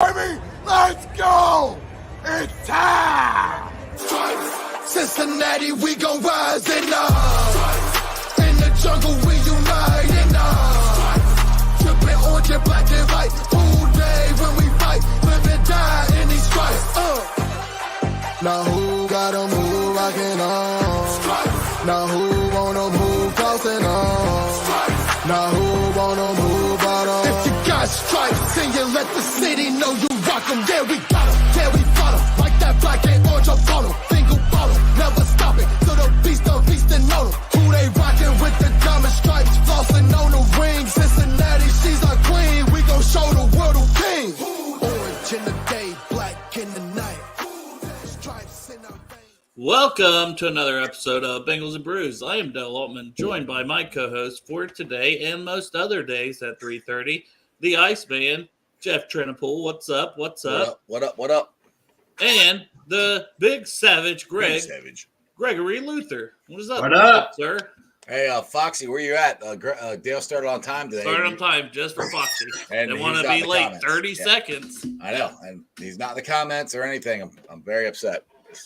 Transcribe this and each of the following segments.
Army, let's go! It's time! Cincinnati, we gon' rise in in the jungle, we unite in tripping orange and black and white. All day when we fight, live and die in these stripes. Now who gotta move rockin' on? Now who wanna move crossing on? Now who wanna move out on? If you got stripes and you let the city know you rock 'em, yeah, we got 'em, yeah, we fought 'em. Like that black and orange up on 'em, single bottle, never stop it, till the beast and know 'em. Who they rockin' with the diamond stripes, flossing on the ring. Cincinnati, she's our queen, we gon' show the world who king. Orange in the day, black in the night, stripes in our veins. Welcome to another episode of Bengals and Brews. I am Dale Altman, joined by my co-host for today and most other days at 3:30, the Iceman, Jeff Trinapool. What's up? What's up? What up? What up? And the Big Savage, Gregory Luther. What is up? What up? Sir? Hey, Foxy, where you at? Dale started on time today. Started on time just for Foxy. And they he's want to not in be the late comments. 30 Yeah. seconds. I know, and he's not in the comments or anything. I'm very upset.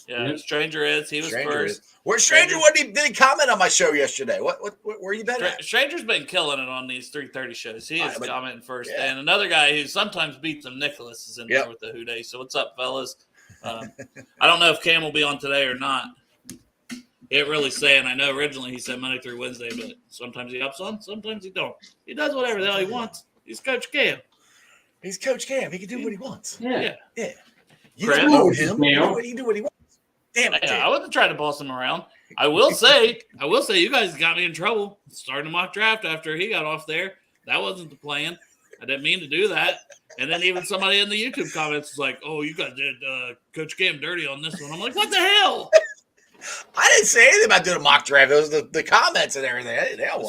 Yeah, Stranger is. He was first. Where's Stranger? Did he comment on my show yesterday? What where you been at? Stranger's been killing it on these 3:30 shows. He is commenting first. Yeah. And another guy who sometimes beats him, Nicholas, is in there with the Who Day. So what's up, fellas? I don't know if Cam will be on today or not. He ain't really saying. I know originally he said Monday through Wednesday, but sometimes he hops on, sometimes he don't. He does whatever the hell he wants. He's Coach Cam. He's Coach Cam. He can do what he wants. Yeah. You Chris? don't know him. He do what he wants. Damn it, I wasn't trying to boss him around. I will say, you guys got me in trouble starting a mock draft after he got off there. That wasn't the plan. I didn't mean to do that. And then even somebody in the YouTube comments was like, "Oh, you guys did Coach Cam dirty on this one." I'm like, "What the hell?" I didn't say anything about doing a mock draft. It was the comments and everything.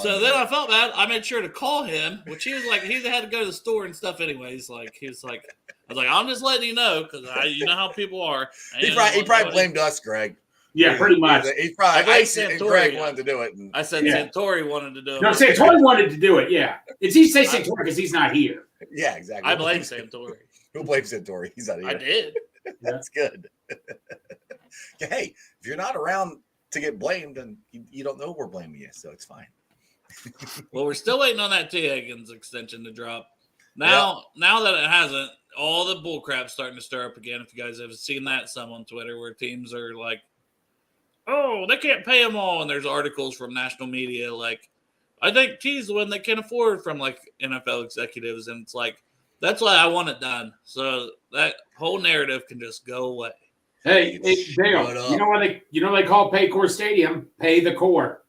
So then I felt bad. I made sure to call him, which he was like, he had to go to the store and stuff anyways. Like, he was like, I was like, I'm just letting you know because you know how people are. He probably blamed us, Greg. Yeah, pretty much. He's probably. I said Greg wanted to do it. I said Santori wanted to do it. No, Santori wanted to do it. Yeah, it's easy to say Santori because he's not here. Yeah, exactly. I blame Santori. Who blames Santori? He's not here. I did. That's good. Hey, if you're not around to get blamed, then you don't know we're blaming you, so it's fine. Well, we're still waiting on that T. Higgins extension to drop. Now that it hasn't, all the bullcrap's starting to stir up again. If you guys have seen that some on Twitter where teams are like, "Oh, they can't pay them all," and there's articles from national media like, "I think T's the one they can afford," from like NFL executives, and it's like, that's why I want it done, so that whole narrative can just go away. Hey, Dale, you know they call Paycor Stadium Pay the Core.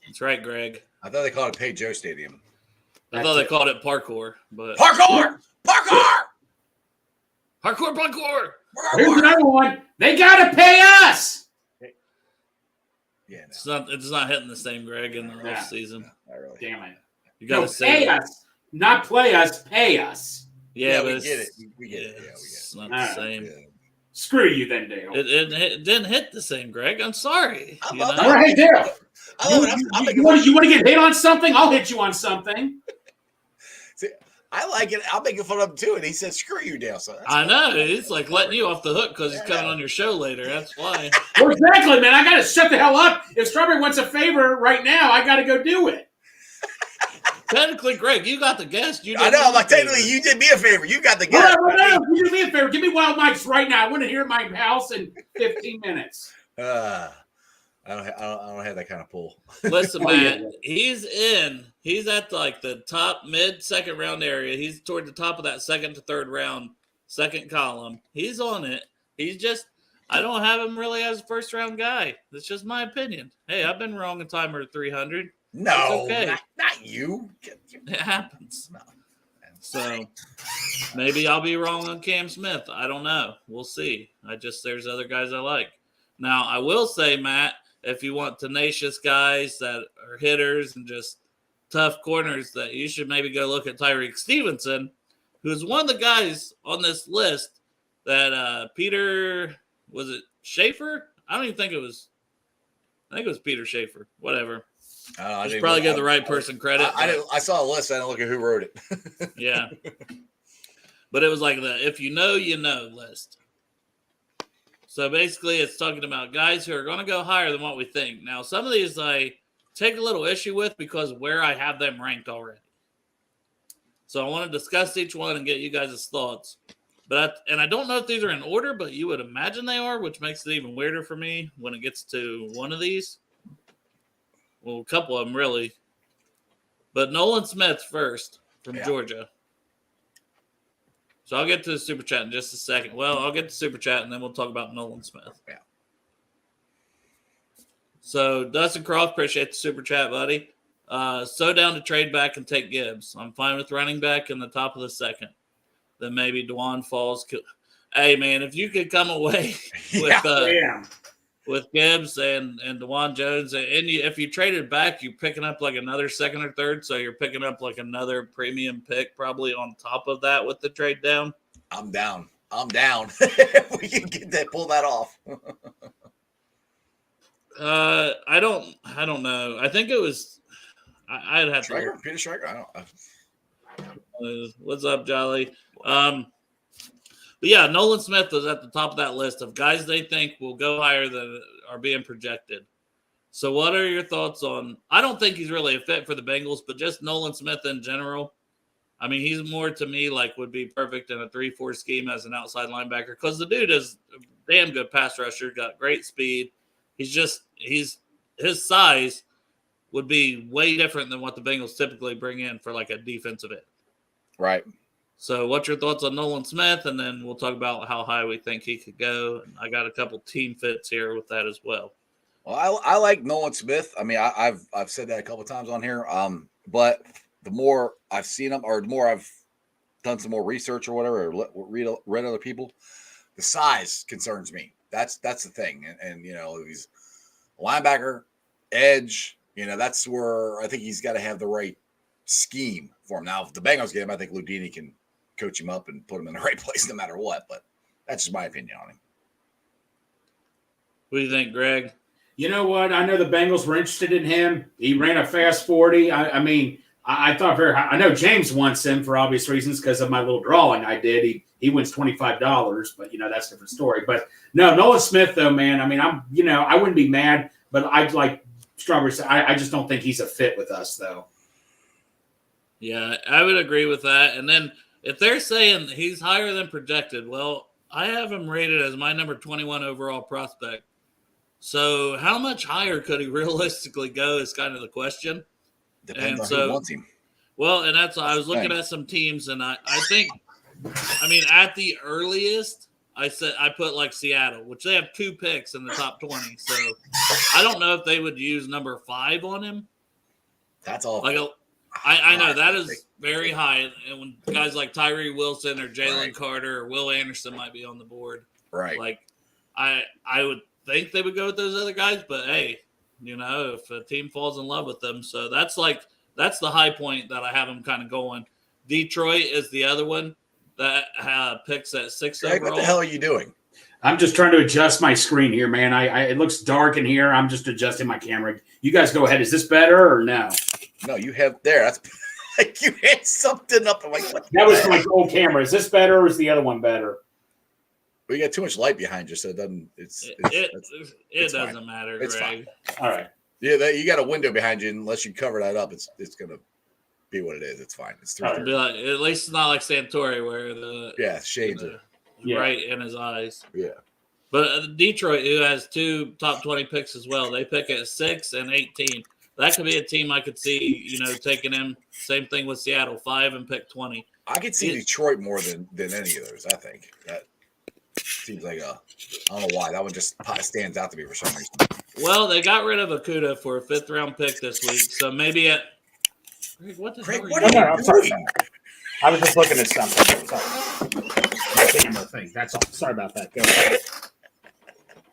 That's right, Greg. I thought they called it Pay Joe Stadium. I thought they called it parkour, but Parkour. Here's another one. They gotta pay us. Yeah, it's not hitting the same, Greg, in the off season. Not really. Damn it! You gotta pay us, not play us. Pay us. Yeah, we but get it. We get it. Yeah, we get it. It's not the same. Yeah. Screw you, then, Dale. It didn't hit the same, Greg. I'm sorry. I You love know? All right, Dale. You You want to get hit on something? I'll hit you on something. See, I like it. I'll make fun of him too. And he said, "Screw you, Dale." So I know. It's like letting you off the hook because he's coming on your show later. That's why. Well, exactly, man. I got to shut the hell up. If Strawberry wants a favor right now, I got to go do it. Technically, Greg, you got the guest. I know. I'm like, technically, you did me a favor. You got the guest. No, you do me a favor. Give me Wild Mike's right now. I want to hear at my house in 15 minutes. I don't have that kind of pull. Listen, man, he's in. He's at like the top mid-second round area. He's toward the top of that second to third round, second column. He's on it. He's just, I don't have him really as a first-round guy. That's just my opinion. Hey, I've been wrong in timer 300. No, okay. not you. It happens. No. So maybe I'll be wrong on Cam Smith. I don't know. We'll see. There's other guys I like. Now, I will say, Matt, if you want tenacious guys that are hitters and just tough corners, that you should maybe go look at Tyreek Stevenson, who's one of the guys on this list that Peter, was it Schaefer? I don't even think it was. I think it was Peter Schrager. Whatever. I should probably give the right person credit. I saw a list. I didn't look at who wrote it. Yeah. but it was like the if you know, you know list. So basically, it's talking about guys who are going to go higher than what we think. Now, some of these I take a little issue with because where I have them ranked already. So I want to discuss each one and get you guys' thoughts. And I don't know if these are in order, but you would imagine they are, which makes it even weirder for me when it gets to one of these. Well, a couple of them really. But Nolan Smith first from Georgia. So I'll get to the Super Chat in just a second. Well, I'll get to Super Chat, and then we'll talk about Nolan Smith. Yeah. So Dustin Croft, appreciate the Super Chat, buddy. So down to trade back and take Gibbs. I'm fine with running back in the top of the second. Then maybe Dwan falls. Hey, man, if you could come away with Gibbs and DeJuan Jones, and if you traded back, you're picking up like another second or third, so you're picking up like another premium pick probably on top of that with the trade down. I'm down. We can pull that off. I don't know. I think it was. I'd have Schrager? to. Peter Schrager? What's up, Jolly? But yeah, Nolan Smith was at the top of that list of guys they think will go higher than are being projected. So what are your thoughts on – I don't think he's really a fit for the Bengals, but just Nolan Smith in general. I mean, he's more to me like would be perfect in a 3-4 scheme as an outside linebacker because the dude is a damn good pass rusher, got great speed. His size would be way different than what the Bengals typically bring in for like a defensive end. Right. So what's your thoughts on Nolan Smith? And then we'll talk about how high we think he could go. And I got a couple team fits here with that as well. Well, I like Nolan Smith. I mean, I've said that a couple of times on here. But the more I've seen him, or the more I've done some more research or whatever, or read other people, the size concerns me. That's the thing. And you know, he's a linebacker, edge. You know, that's where I think he's got to have the right scheme for him. Now, if the Bengals get him, I think Ludini can coach him up and put him in the right place no matter what. But that's just my opinion on him. What do you think, Greg? You know what? I know the Bengals were interested in him. He ran a fast 40. I mean, I thought very high. I know James wants him for obvious reasons because of my little drawing I did. He wins $25, but, you know, that's a different story. But, no, Nolan Smith, though, man, I mean, I wouldn't be mad, but I'd like Strawberry. I just don't think he's a fit with us, though. Yeah, I would agree with that. And then if they're saying he's higher than projected, well, I have him rated as my number 21 overall prospect. So how much higher could he realistically go is kind of the question. Depends on who wants him. Well, and that's I was looking at some teams, and I think, I mean, at the earliest, I put like Seattle, which they have 2 picks in the top 20. So I don't know if they would use number 5 on him. That's all. Like I know that is very high, and when guys like Tyree Wilson or Jalen Carter or Will Anderson might be on the board, right? Like I would think they would go with those other guys, but hey, you know, if a team falls in love with them, so that's the high point that I have them kind of going. Detroit is the other one that picks at 6 overall. What the hell are you doing? I'm just trying to adjust my screen here, man. It looks dark in here. I'm just adjusting my camera. You guys go ahead. Is this better or no? No, you have there. That's like you had something up. I'm like, what? That was my old camera. Is this better or is the other one better? We got too much light behind you, so it doesn't. It doesn't matter, it's Greg. Fine. All right. Yeah, you got a window behind you. Unless you cover that up, it's gonna be what it is. It's fine. It's 3. At least it's not like Santori where the shades are right in his eyes. Yeah. But Detroit, who has 2 top 20 picks as well, they pick at 6 and 18. That could be a team I could see, you know, taking him. Same thing with Seattle, 5 and pick 20. I could see Detroit more than any of those. I think that seems like I don't know why that one just stands out to me for some reason. Well, they got rid of Okuda for a 5th round pick this week, so maybe at what are you doing? I'm sorry. I was just looking at something. My camera thing. That's all. Sorry about that. Go ahead.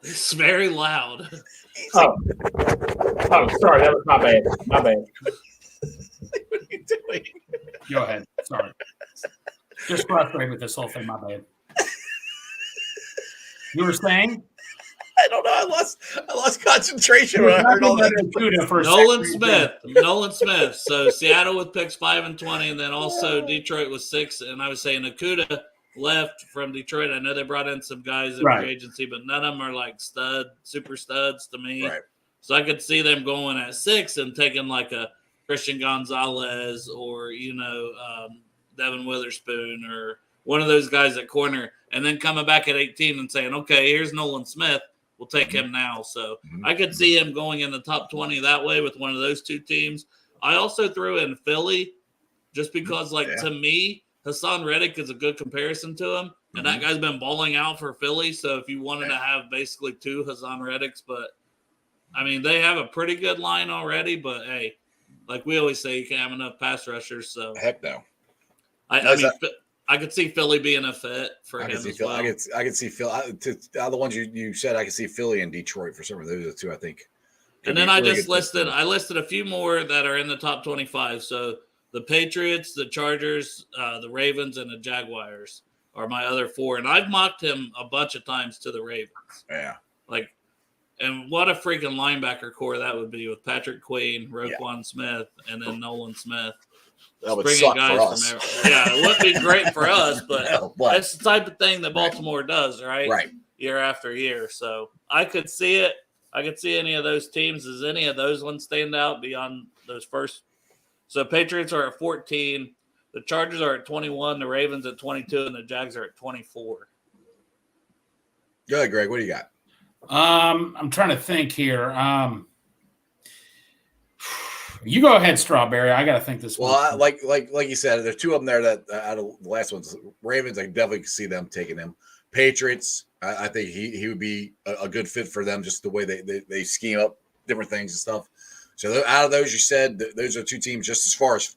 It's very loud. Oh, sorry. That was my bad. My bad. What are you doing? Go ahead. Sorry. Just frustrated with this whole thing. My bad. You were saying? I don't know. I lost concentration when I heard all that. Okudah for a Nolan second. Smith. So Seattle with picks 5 and 20, and then also Detroit with 6. And I was saying Okudah left from Detroit. I know they brought in some guys in free agency, but none of them are like super studs to me. Right. So I could see them going at 6 and taking like a Christian Gonzalez or Devin Witherspoon or one of those guys at corner, and then coming back at 18 and saying, okay, here's Nolan Smith. We'll take him now. So I could see him going in the top 20 that way with one of those two teams. I also threw in Philly just because, to me, Hassan Reddick is a good comparison to him. And that guy's been balling out for Philly. So if you wanted to have basically 2 Hassan Reddicks, but, I mean, they have a pretty good line already. But, hey, like we always say, you can't have enough pass rushers. So heck no. I could see Philly being a fit for him as well. I could see Philly. Out of the ones you said, I could see Philly and Detroit for some of those two, I think. And then I listed a few more that are in the top 25. So the Patriots, the Chargers, the Ravens, and the Jaguars are my other 4. And I've mocked him a bunch of times to the Ravens. Yeah. And what a freaking linebacker core that would be with Patrick Queen, Roquan Smith, and then Nolan Smith. That would suck for us. It would be great for us, but that's the type of thing that Baltimore does, right? Right. Year after year. So I could see it. I could see any of those teams. Does any of those ones stand out beyond those first? So Patriots are at 14. The Chargers are at 21. The Ravens at 22. And the Jags are at 24. Go ahead, Greg. What do you got? I'm trying to think here. You go ahead, Strawberry. I got to think this. Well, like you said, there's 2 of them there that out of the last ones, Ravens, I definitely can see them taking him. Patriots, I think he would be a good fit for them, just the way they scheme up different things and stuff. So out of those, you said those are 2 teams just as far as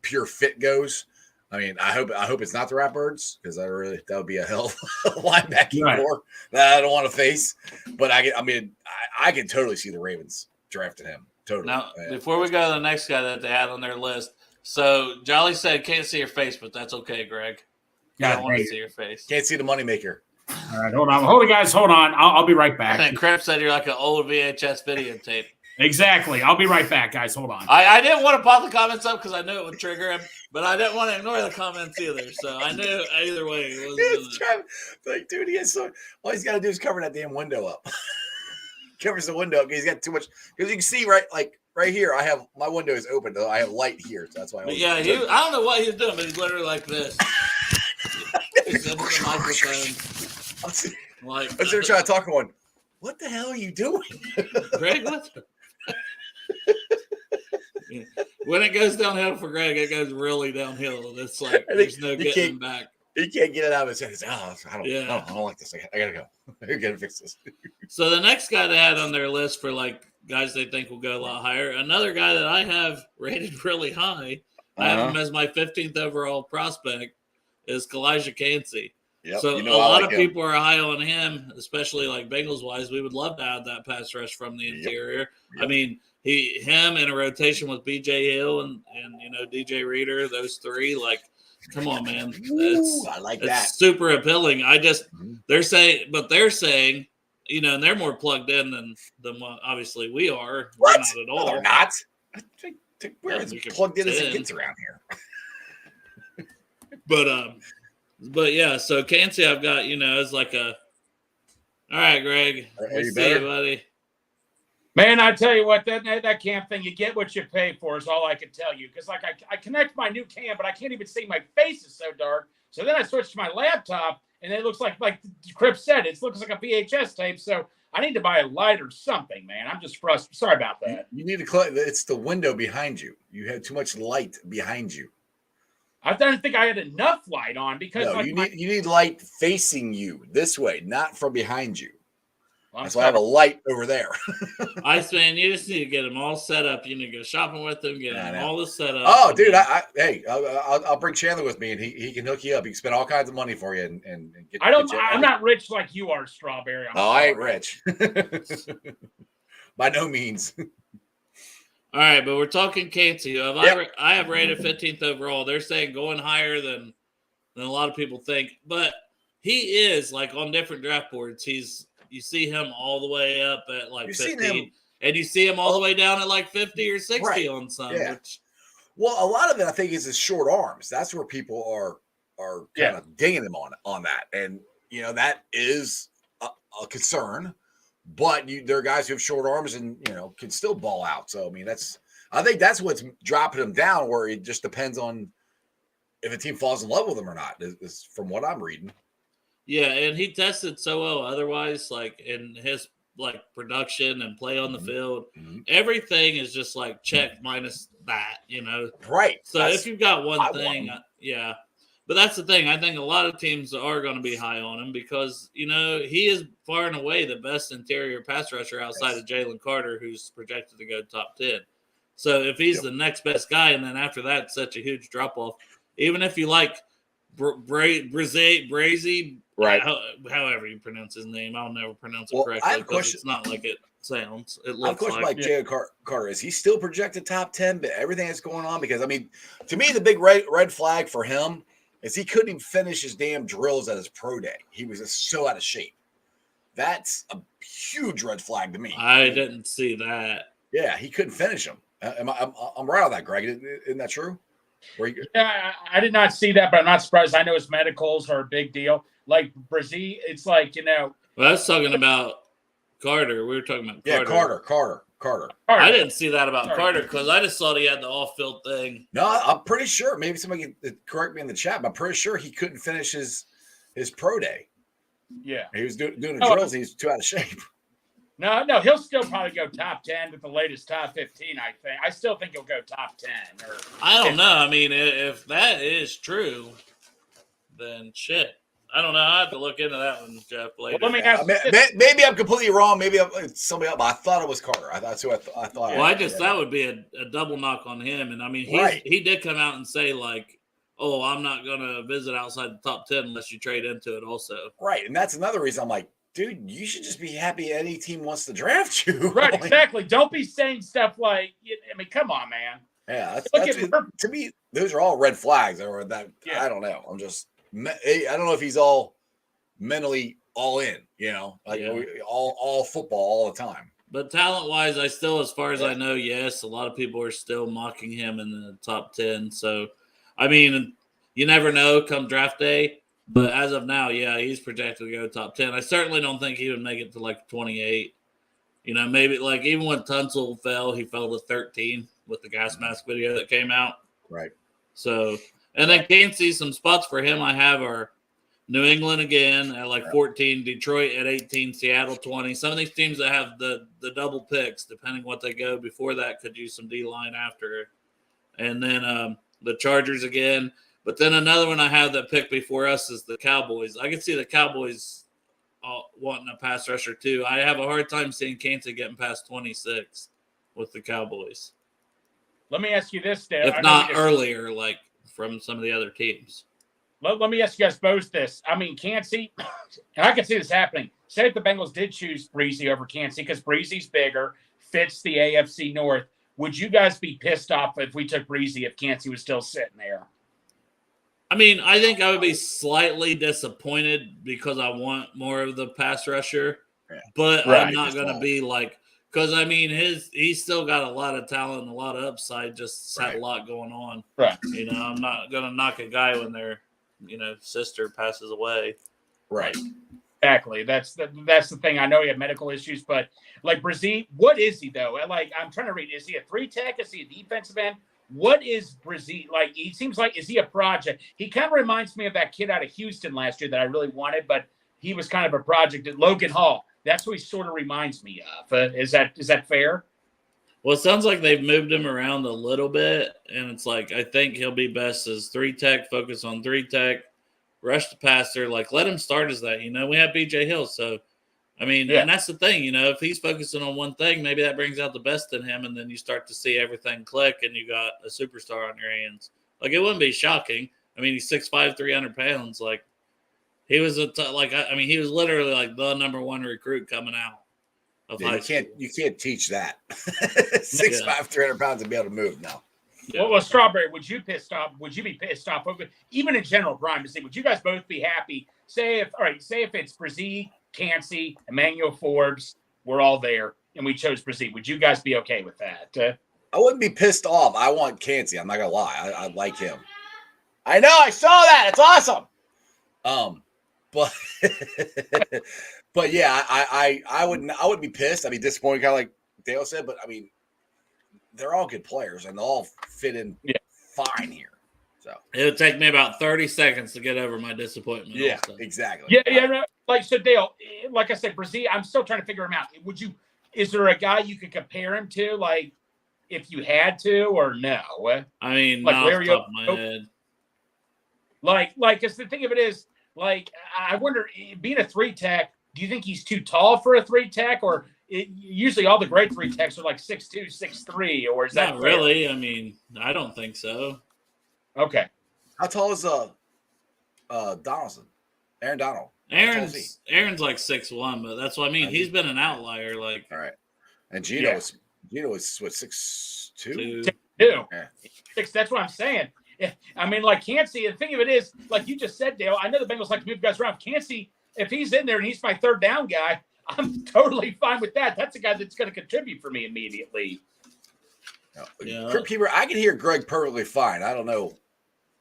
pure fit goes. I mean, I hope it's not the Ratbirds, because that would be a hell of a linebacking core that I don't want to face. But I can totally see the Ravens drafting him. Totally. Now, before we go to the next guy that they had on their list, so Jolly said, "Can't see your face, but that's okay, Greg. I don't want to see your face. Can't see the moneymaker." All right, hold on, guys, hold on. I'll be right back. And Crip said you're like an old VHS videotape. Exactly. I'll be right back, guys. Hold on. I didn't want to pop the comments up because I knew it would trigger him, but I didn't want to ignore the comments either. So I knew either way. Dude, all he's got to do is cover that damn window up. Covers the window because he's got too much. Because you can see right here, I have my window is open. Though I have light here, so that's why. I don't know what he's doing, but he's literally like this. He's in the microphone. I was there trying to talk going, what the hell are you doing? Greg, what? When it goes downhill for Greg, it goes really downhill. It's like there's no getting back. He can't get it out of his head. I don't like this. I gotta go. I gotta fix this. So the next guy they had on their list for guys they think will go a lot higher, another guy that I have rated really high, I have him as my 15th overall prospect, is Kalijah Kancey. Yep, so a lot of people are high on him, especially Bengals wise. We would love to have that pass rush from the interior. Yep. I mean, him in a rotation with BJ Hill and DJ Reader, those 3, come on, man. I like that. It's super appealing. They're saying, and they're more plugged in than what obviously we are. What? We're not at all. No, they're not. We're as plugged in as it gets around here. But yeah, so Kancey I've got, as all right, Greg. Are you better, buddy? Man, I tell you what, that cam thing, you get what you pay for is all I can tell you. Because I connect my new cam, but I can't even see. My face is so dark. So then I switched to my laptop, and it looks like Crip said, it looks like a VHS tape. So I need to buy a light or something, man. I'm just frustrated. Sorry about that. You need to it's the window behind you. You have too much light behind you. I didn't think I had enough light on because you need light facing you this way, not from behind you. Well, that's why I have a light over there. Man, you just need to get them all set up. You need to go shopping with them, get them all the set up. Oh, dude, I'll bring Chandler with me, and he can hook you up. He can spend all kinds of money for you and get. I'm not rich like you are, Strawberry. I ain't rich. By no means. All right, but we're talking Kancey. I have rated 15th overall. They're saying going higher than a lot of people think, but he is on different draft boards. He's you see him all the way up at like You've seen 50, him- and you see him all the way down at like 50 or 60 Right. on some. Yeah. Which, Well, a lot of it, I think, is his short arms. That's where people are kind Yeah. of dinging him on that, and that is a concern. But there are guys who have short arms and can still ball out. So I think that's what's dropping him down, where it just depends on if a team falls in love with him or not. Is from what I'm reading. yeah, and he tested so well. Otherwise, like in his like production and play on the field, everything is just like check minus that. Right. So if you've got one I thing, want him. yeah. But that's the thing. I think a lot of teams are going to be high on him because, he is far and away the best interior pass rusher outside of Jalen Carter, who's projected to go top 10. So if he's the next best guy, and then after that, such a huge drop off, even if you like Brazy, Right. However you pronounce his name, I'll never pronounce it Well, I correctly have a because question. it's not like it sounds. It I have a looks question like. about Jalen Carter. Is he still projected top 10? But everything that's going on, because to me, the big red flag for him is he couldn't even finish his damn drills at his pro day. He was just so out of shape. That's a huge red flag to me. I didn't see that. Yeah, he couldn't finish them. I'm right on that, Greg. Isn't that true? Yeah, I did not see that, but I'm not surprised. I know his medicals are a big deal. Like Brazil, it's like Well, I was talking about Carter. We were talking about Carter. Carter. I didn't see that about Carter because I just thought he had the off-field thing. No, I'm pretty sure. Maybe somebody can correct me in the chat, but I'm pretty sure he couldn't finish his pro day. Yeah. He was doing the drills. He's too out of shape. No, he'll still probably go top 10 with the latest top 15, I think. I still think he'll go top 10. I don't know. I mean, if that is true, then shit. I don't know. I have to look into that one, Jeff, later. Well, let me ask Maybe I'm completely wrong. Maybe it's somebody else, but I thought it was Carter. That's who I thought. Well, that would be a double knock on him. And I mean, he did come out and say, like, oh, I'm not going to visit outside the top 10 unless you trade into it also. Right. And that's another reason I'm like, dude, you should just be happy any team wants to draft you. Right, exactly. Don't be saying stuff like, come on, man. Yeah, to me, those are all red flags. Or that I don't know. I don't know if he's all mentally all in. All football all the time. But talent-wise, I still, as far as I know, yes, a lot of people are still mocking him in the top 10. So, I mean, you never know come draft day. But as of now, yeah, he's projected to go top 10. I certainly don't think he would make it to like 28. Maybe like even when Tunsil fell, he fell to 13 with the gas mask video that came out. Right. So, and then can't see some spots for him I have are New England again at like 14, Detroit at 18, Seattle 20. Some of these teams that have the double picks, depending what they go before that, could use some D-line after. And then the Chargers again. But then another one I have that pick before us is the Cowboys. I can see the Cowboys wanting a pass rusher too. I have a hard time seeing Kansas getting past 26 with the Cowboys. Let me ask you this, Dale. If not earlier, like from some of the other teams. Let me ask you guys both this. I mean, Kansas, and I can see this happening. Say if the Bengals did choose Breezy over Kansas because Breezy's bigger, fits the AFC North, would you guys be pissed off if we took Breezy if Kansas was still sitting there? I mean, I think I would be slightly disappointed because I want more of the pass rusher, but I'm not going to be like, because I mean, he's still got a lot of talent and a lot of upside, just had a lot going on. Right. I'm not going to knock a guy when their, sister passes away. Right. Exactly. That's the thing. I know he had medical issues, but like Brazil, what is he though? Like I'm trying to read. Is he a 3-tech? Is he a defensive end? What is Brazil like? He seems like, is he a project? He kind of reminds me of that kid out of Houston last year that I really wanted, but he was kind of a project at Logan Hall. That's what he sort of reminds me of. Is that fair? Well, it sounds like they've moved him around a little bit, and it's like I think he'll be best as 3-tech, focus on 3-tech, rush the passer. Like let him start as that. We have BJ Hill, so I mean, and that's the thing, if he's focusing on one thing, maybe that brings out the best in him, and then you start to see everything click, and you got a superstar on your hands. Like, it wouldn't be shocking. I mean, he's 6'5", 300 pounds. Like, he was he was literally like the number one recruit coming out of high school. You can't teach that. 6'5", 300 pounds and be able to move now. Yeah. Well, Strawberry, would you be pissed off over, even in general, Brian, to see, would you guys both be happy? Say if it's Brazil Cansey, Emmanuel Forbes, we're all there, and we chose Brazil. Would you guys be okay with that? I wouldn't be pissed off. I want Cansey. I'm not gonna lie. I like him. I know. I saw that. It's awesome. But but yeah, I wouldn't be pissed. I'd be disappointed, kind of like Dale said. But I mean, they're all good players, and they all fit in fine here. So it'll take me about 30 seconds to get over my disappointment. Yeah, also. exactly. Yeah. Like so, Dale. Like I said, Brazil. I'm still trying to figure him out. Is there a guy you could compare him to, like if you had to, or no? I mean, like not off the top of my head. Like, because the thing of it is, like, I wonder, being a 3-tech, do you think he's too tall for a 3-tech, or usually all the great 3-techs are like 6'2", 6'3", or is that not really? I mean, I don't think so. Okay. How tall is Donaldson? Aaron Donald. Aaron's like 6'1", but that's what I mean. He's been an outlier. Like, all right, and Gino is what 6'2"? 2. 6. That's what I'm saying. I mean, like Cansey. The thing of it is, like you just said, Dale. I know the Bengals like to move guys around. Cansey, if he's in there and he's my third down guy, I'm totally fine with that. That's a guy that's going to contribute for me immediately. Yeah. I can hear Greg perfectly fine. I don't know.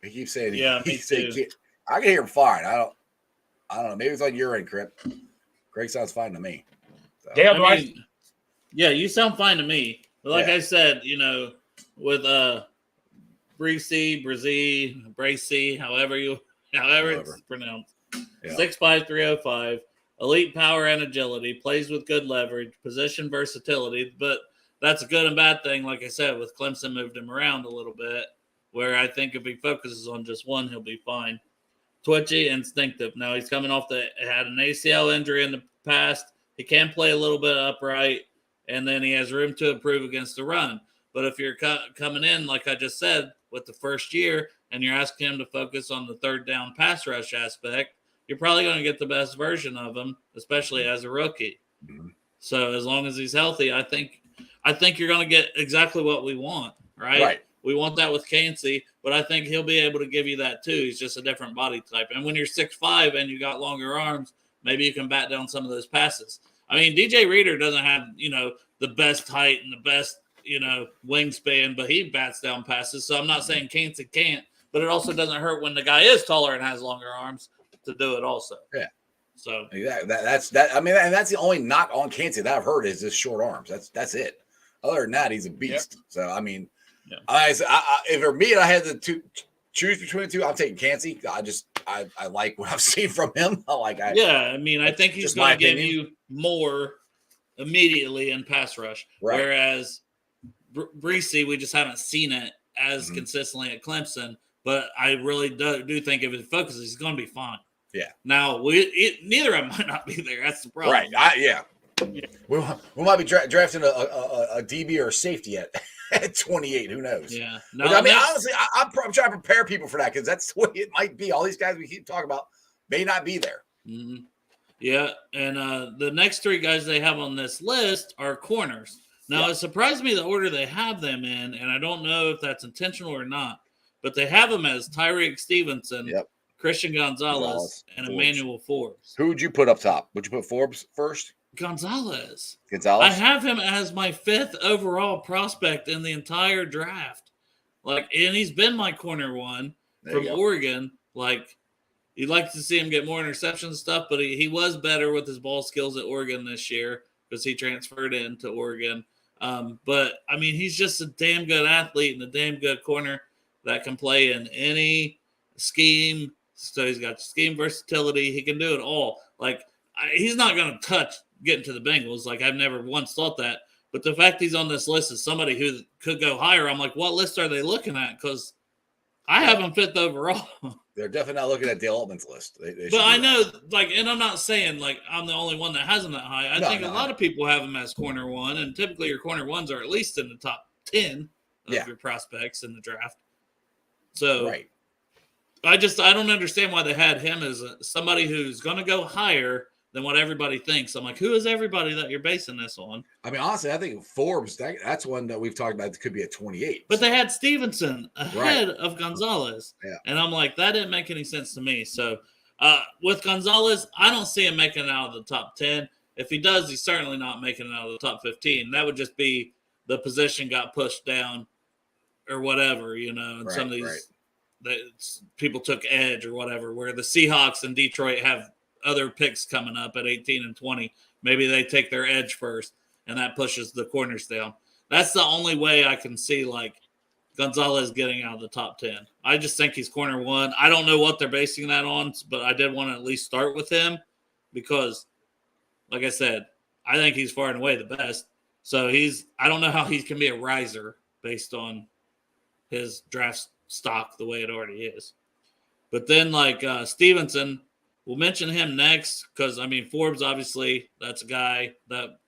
He keeps saying I can hear him fine. I don't know. Maybe it's on your end, Crip. Greg sounds fine to me. So. Dale, yeah, you sound fine to me. But like I said, with Bracey, however it's pronounced. Yeah. 6'5", 305, elite power and agility, plays with good leverage, position versatility. But that's a good and bad thing. Like I said, with Clemson moved him around a little bit, where I think if he focuses on just one, he'll be fine. Twitchy, instinctive. Now he's coming off had an ACL injury in the past. He can play a little bit upright, and then he has room to improve against the run. But if you're coming in, like I just said, with the first year, and you're asking him to focus on the third down pass rush aspect, you're probably going to get the best version of him, especially as a rookie. Mm-hmm. So as long as he's healthy, I think you're going to get exactly what we want, right? Right. We want that with Cansey, but I think he'll be able to give you that too. He's just a different body type. And when you're 6'5" and you got longer arms, maybe you can bat down some of those passes. I mean, DJ Reader doesn't have, the best height and the best, wingspan, but he bats down passes. So I'm not saying Cansey can't, but it also doesn't hurt when the guy is taller and has longer arms to do it also. Yeah. So exactly. That's that. I mean, and that's the only knock on Cansey that I've heard is his short arms. That's it. Other than that, he's a beast. Yep. So I mean, if it were me and I had to choose between the two, I'm taking Cansey. I like what I've seen from him. I think he's going to give you more immediately in pass rush, right. Whereas Bresee, we just haven't seen it as consistently at Clemson. But I really do think if it focuses, he's going to be fine. Yeah. Now, neither of them might not be there. That's the problem. Right. We might be drafting a DB or a safety at 28. Who knows? Yeah. No, I mean, honestly, I'm trying to prepare people for that because that's the way it might be. All these guys we keep talking about may not be there. Mm-hmm. Yeah. And the next three guys they have on this list are corners. Now, It surprised me the order they have them in, and I don't know if that's intentional or not, but they have them as Tyreek Stevenson, Christian Gonzalez, and Emmanuel Forbes. Who would you put up top? Would you put Forbes first? Gonzalez. I have him as my 5th overall prospect in the entire draft. And he's been my corner one from Oregon. You'd like to see him get more interception stuff, but he was better with his ball skills at Oregon this year because he transferred into Oregon. But I mean, he's just a damn good athlete and a damn good corner that can play in any scheme. So he's got scheme versatility. He can do it all. He's not going to touch getting to the Bengals. I've never once thought that. But the fact he's on this list is somebody who could go higher. I'm like, what list are they looking at? Because I have him 5th overall. They're definitely not looking at Dale Altman's list. But I know, and I'm not saying, I'm the only one that has him that high. I think a lot of people have him as corner one, and typically your corner ones are at least in the top 10 of your prospects in the draft. So I don't understand why they had him as somebody who's going to go higher than what everybody thinks. I'm like, who is everybody that you're basing this on? I mean, honestly, I think Forbes, that's one that we've talked about that could be a 28. But they had Stevenson ahead of Gonzalez. Yeah. And I'm like, that didn't make any sense to me. So, With Gonzalez, I don't see him making it out of the top 10. If he does, he's certainly not making it out of the top 15. That would just be the position got pushed down or whatever, and some of these people took edge or whatever, where the Seahawks and Detroit have other picks coming up at 18 and 20. Maybe they take their edge first, and that pushes the corners down. That's the only way I can see, Gonzalez getting out of the top 10. I just think he's corner one. I don't know what they're basing that on, but I did want to at least start with him because, like I said, I think he's far and away the best. So I don't know how he can be a riser based on his draft stock the way it already is. But then, Stevenson, we'll mention him next because, Forbes, obviously, that's a guy that,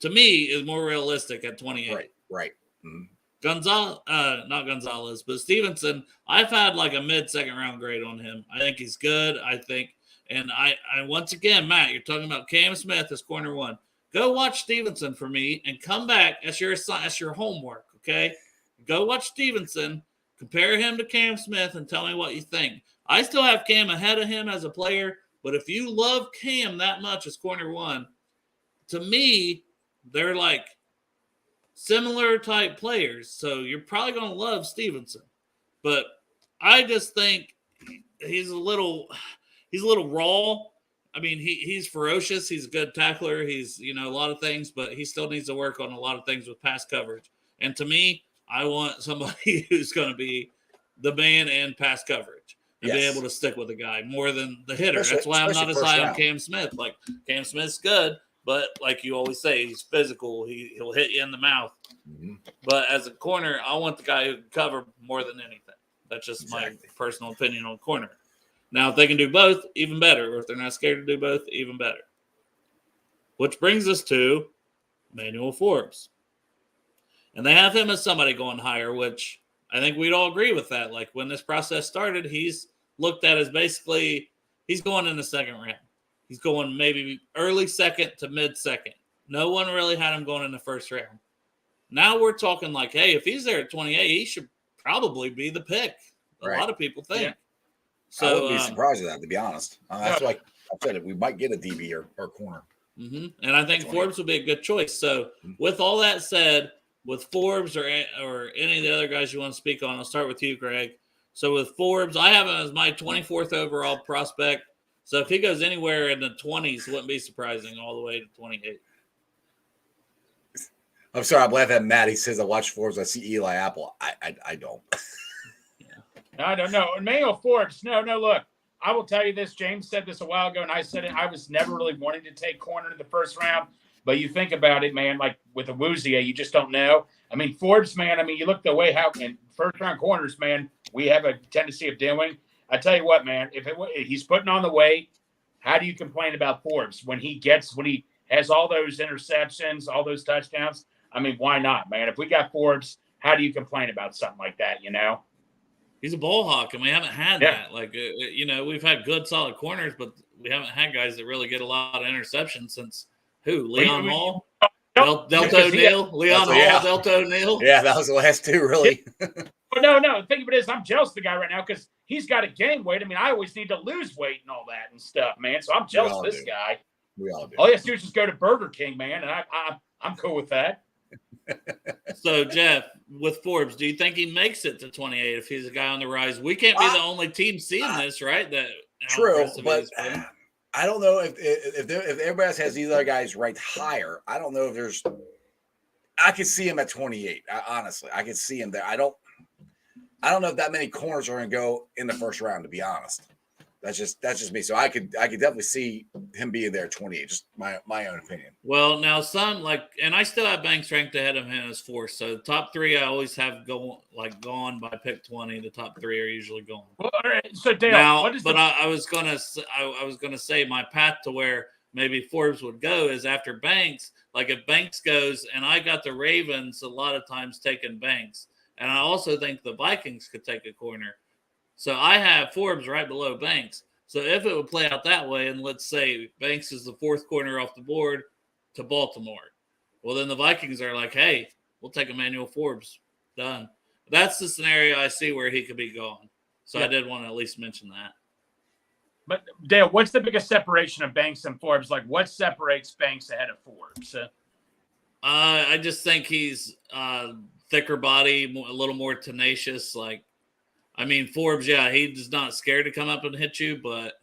to me, is more realistic at 28. Right. Mm-hmm. Not Gonzalez, but Stevenson, I've had a mid-second round grade on him. I think he's good. I think, and I once again, Matt, you're talking about Cam Smith as corner one. Go watch Stevenson for me and come back as your homework, okay? Go watch Stevenson, compare him to Cam Smith, and tell me what you think. I still have Cam ahead of him as a player, but if you love Cam that much as corner one, to me, they're similar type players, so you're probably going to love Stevenson. But I just think he's a little raw. He's ferocious. He's a good tackler. He's, a lot of things, but he still needs to work on a lot of things with pass coverage. And to me, I want somebody who's going to be the man in pass coverage and be able to stick with the guy more than the hitter. That's why I'm not as high on Cam Smith. Cam Smith's good, but like you always say, he's physical. He'll hit you in the mouth. Mm-hmm. But as a corner, I want the guy who can cover more than anything. That's just my personal opinion on corner. Now, if they can do both, even better. Or if they're not scared to do both, even better. Which brings us to Emmanuel Forbes. And they have him as somebody going higher, which I think we'd all agree with that. When this process started, he's looked at as basically he's going in the second round. He's going maybe early second to mid-second. No one really had him going in the first round. Now we're talking hey, if he's there at 28, he should probably be the pick. A lot of people think. Yeah. So I wouldn't be surprised at that, to be honest. That's like I said, we might get a DB or corner. Mm-hmm. And I think Forbes would be a good choice. So with all that said, with Forbes or any of the other guys you want to speak on, I'll start with you, Greg. So with Forbes, I have him as my 24th overall prospect. So if he goes anywhere in the 20s, it wouldn't be surprising all the way to 28. I'm sorry, I'm laughing at Matt. He says I watch Forbes. I see Eli Apple. I don't. I don't know. Emmanuel Forbes. No. Look, I will tell you this. James said this a while ago, and I said it. I was never really wanting to take corner in the first round. But you think about it, man, with a Awuzie, you just don't know. Forbes, man, you look the way how in first-round corners, man, we have a tendency of doing. I tell you what, man, if he's putting on the weight, how do you complain about Forbes when he has all those interceptions, all those touchdowns? Why not, man? If we got Forbes, how do you complain about something like that, He's a ball hawk, and we haven't had that. We've had good, solid corners, but we haven't had guys that really get a lot of interceptions since who? Leon Hall? Delta O'Neal? Leon Hall, Delta O'Neal? Yeah, that was the last two, really. But no. The thing of it is, I'm jealous of the guy right now because he's got to gain weight. I always need to lose weight and all that and stuff, man. So I'm jealous of this guy. We all do. All he has to do is just go to Burger King, man, and I'm cool with that. So, Jeff, with Forbes, do you think he makes it to 28 if he's a guy on the rise? We can't be the only team seeing this, right? True, but I don't know if everybody else has these other guys ranked higher. I don't know if there's. I could see him at 28. Honestly, I could see him there. I don't know if that many corners are going to go in the first round. To be honest, that's just me. So I could definitely see him being there at 28. Just my own opinion. Well, now and I still have Banks ranked ahead of him as 4. So the top 3 I always have gone by pick 20. The top 3 are usually gone. Well, all right. So Dale, now, I was gonna say my path to where maybe Forbes would go is after Banks. If Banks goes, and I got the Ravens a lot of times taking Banks, and I also think the Vikings could take a corner. So I have Forbes right below Banks. So if it would play out that way, and let's say Banks is the 4th corner off the board to Baltimore, well, then the Vikings are like, hey, we'll take Emmanuel Forbes. Done. That's the scenario I see where he could be gone. So I did want to at least mention that. But Dale, what's the biggest separation of Banks and Forbes? Like, what separates Banks ahead of Forbes? I just think he's thicker body, a little more tenacious. Like, I mean, Forbes, yeah, he's not scared to come up and hit you, but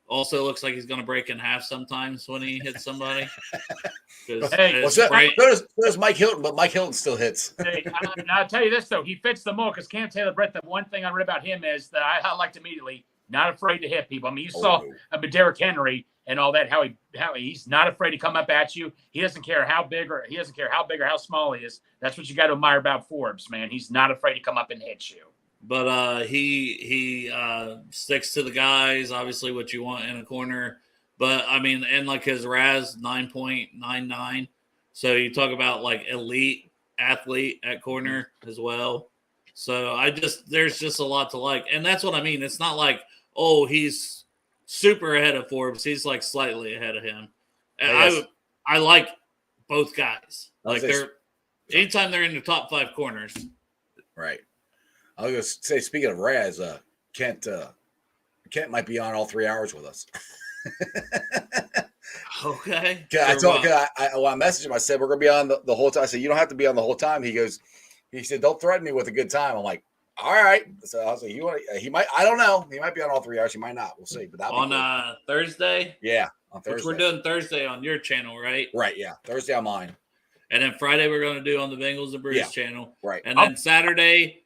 also looks like he's going to break in half sometimes when he hits somebody. Hey, so does Mike Hilton, but Mike Hilton still hits. Hey, I'll tell you this, though. He fits the mold because Cam Taylor-Britt, the one thing I read about him is that I liked immediately, not afraid to hit people. I mean, you saw Derrick Henry and all that, how he's not afraid to come up at you. He doesn't care how big or how small he is. That's what you got to admire about Forbes, man. He's not afraid to come up and hit you. But he sticks to the guys, obviously what you want in a corner. But, I mean, and like his RAS, 9.99. So you talk about like elite athlete at corner as well. So there's just a lot to like. And that's what I mean. It's not like, oh, he's super ahead of Forbes. He's like slightly ahead of him. And I like both guys. Like anytime they're in the top 5 corners. Right. I was going to say, speaking of Raz, Kent might be on all 3 hours with us. Okay. I messaged him. I said, we're going to be on the whole time. I said, you don't have to be on the whole time. He said, don't threaten me with a good time. I'm like, all right. So I was like, he might, I don't know. He might be on all 3 hours. He might not. We'll see. But on Thursday? Yeah. On Thursday. Which we're doing Thursday on your channel, right? Right. Yeah. Thursday on mine. And then Friday we're going to do on the Bengals and Bruce channel. Right. And then Saturday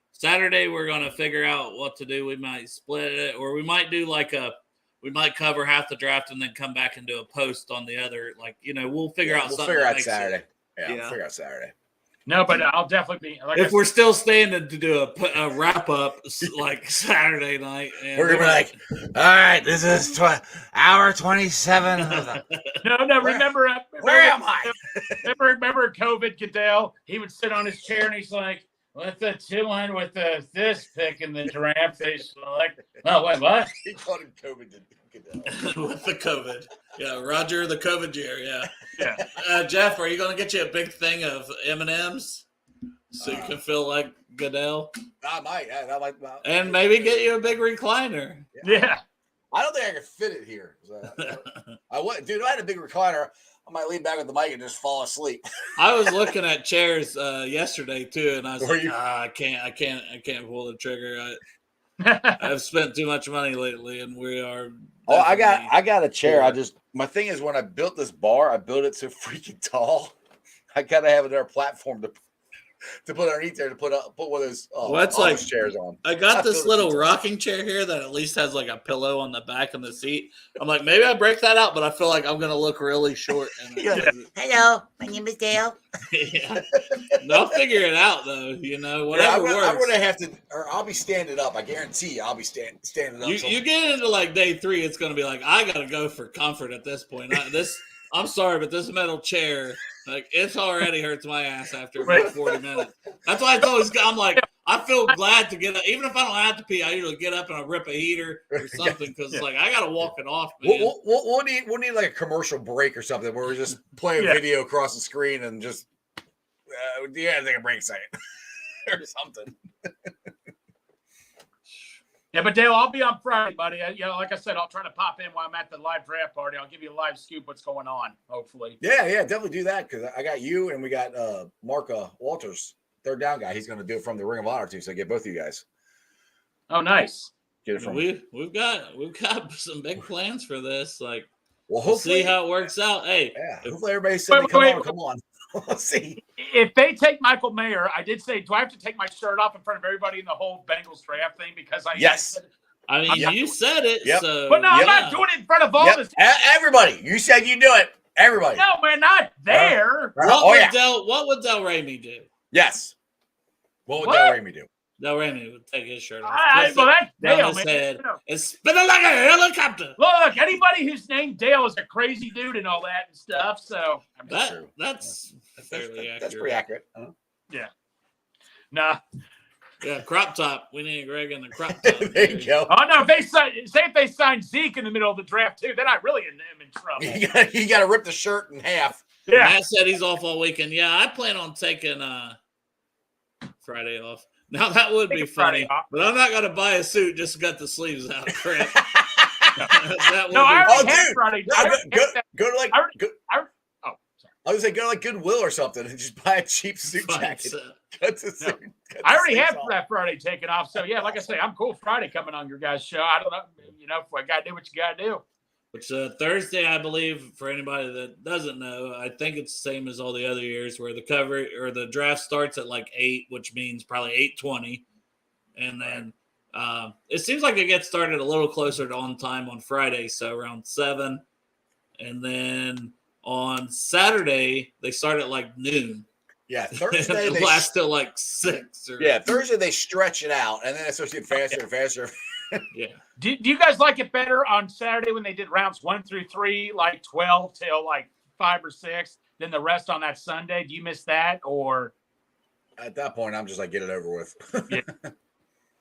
we're going to figure out what to do. We might split it, or we might do we might cover half the draft and then come back and do a post on the other. Like, we'll figure out something. We'll figure out Saturday. We'll figure out Saturday. No, but I'll definitely be. If we're still standing to do a wrap up like Saturday night, we're gonna be like, all right, this is hour 27. No. Remember, where am I? Remember COVID, Goodell? He would sit on his chair and he's like, "With the 200 with this pick in the draft, they select." Oh, wait, what? He called him COVID. With the COVID, yeah, Roger the COVID year, yeah. Jeff, are you going to get you a big thing of M&Ms so you can feel like Goodell? I might. And maybe get you a big recliner. Yeah. I don't think I can fit it here. Dude, if I had a big recliner, I might lean back with the mic and just fall asleep. I was looking at chairs yesterday too, and I was I can't pull the trigger. I've spent too much money lately, and we are. Oh, I got a chair. My thing is, when I built this bar, I built it so freaking tall. I gotta have another platform to put underneath there to put one of those chairs on. I got this little rocking chair here that at least has like a pillow on the back of the seat. I'm like, maybe I break that out, but I feel like I'm gonna look really short. Hello, my name is Dale. Yeah. They'll figure it out though. Whatever works. I'm gonna have to, or I'll be standing up. I guarantee you, I'll be standing up. You get into like day 3, it's gonna be like, I gotta go for comfort at this point. I'm sorry, but this metal chair, like, it's already hurts my ass after about 40 minutes. That's why I told I'm like, I feel glad to get up. Even if I don't have to pee, I usually get up and I rip a heater or something because it's like, I got to walk it off, man. We'll need like a commercial break or something where we're just playing video across the screen and just, take a break second or something. Yeah, but Dale, I'll be on Friday, buddy. Like I said, I'll try to pop in while I'm at the live draft party. I'll give you a live scoop what's going on, hopefully. Yeah, definitely do that because I got you and we got Mark Walters, third down guy. He's going to do it from the Ring of Honor too, so get both of you guys. Oh, nice. Get it from we've got some big plans for this. Like, we'll hopefully see how it works out. Hey, hopefully everybody said, come on. Let's see. If they take Michael Mayer, I did say, do I have to take my shirt off in front of everybody in the whole Bengals draft thing? Because yes. I mean, you said it. Yep. So, but no, I'm not doing it in front of all this. Everybody. You said you do it. Everybody. No, we're not there. What would Del Ramey do? Yes. What would Del Ramey do? Del Ramey would take his shirt off. Well, that's Dale, his man. Head, and spinning like a helicopter. Look, anybody who's named Dale is a crazy dude and all that and stuff. So that's fairly accurate. That's pretty accurate. Huh? Yeah. Nah. Yeah, crop top. We need Greg in the crop top. There you go. Oh no! If they sign Zeke in the middle of the draft too, then I really am in trouble. You got to rip the shirt in half. Yeah. Matt said he's off all weekend. Yeah, I plan on taking Friday off. Now that would be funny, but I'm not going to buy a suit just to cut the sleeves out. Crap. That No, would be I fun. already had dude, Friday. Go, I already go, had that. go to like. I already- Go, Oh, sorry. I was gonna say go to like Goodwill or something and just buy a cheap suit Fine, jacket. so- Cut the No. suit- cut I the already sleeves have off. that Friday taken off. So yeah, like I say, I'm cool Friday coming on your guys' show. I don't know, if I gotta do what you gotta do. Which Thursday, I believe, for anybody that doesn't know, I think it's the same as all the other years, where the cover or the draft starts at like 8, which means probably 8:20, and then it seems like it gets started a little closer to on time on Friday, so around 7, and then on Saturday they start at like noon. Yeah, Thursday It they lasts till like 6. Or, Thursday they stretch it out, and then it starts getting faster and faster. yeah. Do you guys like it better on Saturday when they did rounds 1 through 3, like 12 till like 5 or 6, than the rest on that Sunday? Do you miss that or? At that point, I'm just like, get it over with.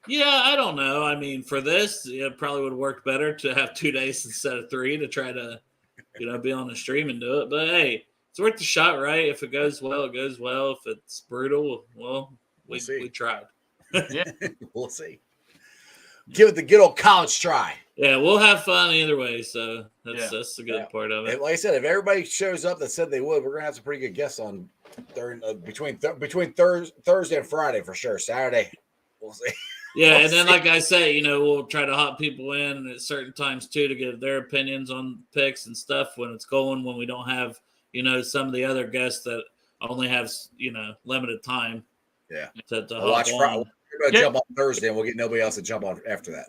Yeah, I don't know. I mean, for this, it probably would have worked better to have 2 days instead of 3 to try to, be on the stream and do it. But hey, it's worth the shot, right? If it goes well, it goes well. If it's brutal, well, we tried. We'll see. Give it the good old college try. Yeah, we'll have fun either way. So that's the good part of it. And like I said, if everybody shows up that said they would, we're gonna have some pretty good guests on between Thursday and Friday for sure. Saturday, we'll see. Yeah, We'll and then see. like I say, we'll try to hop people in at certain times too to give their opinions on picks and stuff when it's going. When we don't have, some of the other guests that only have, limited time. Yeah. To I'll hop watch on. Friday. We're gonna jump on Thursday, and we'll get nobody else to jump on after that.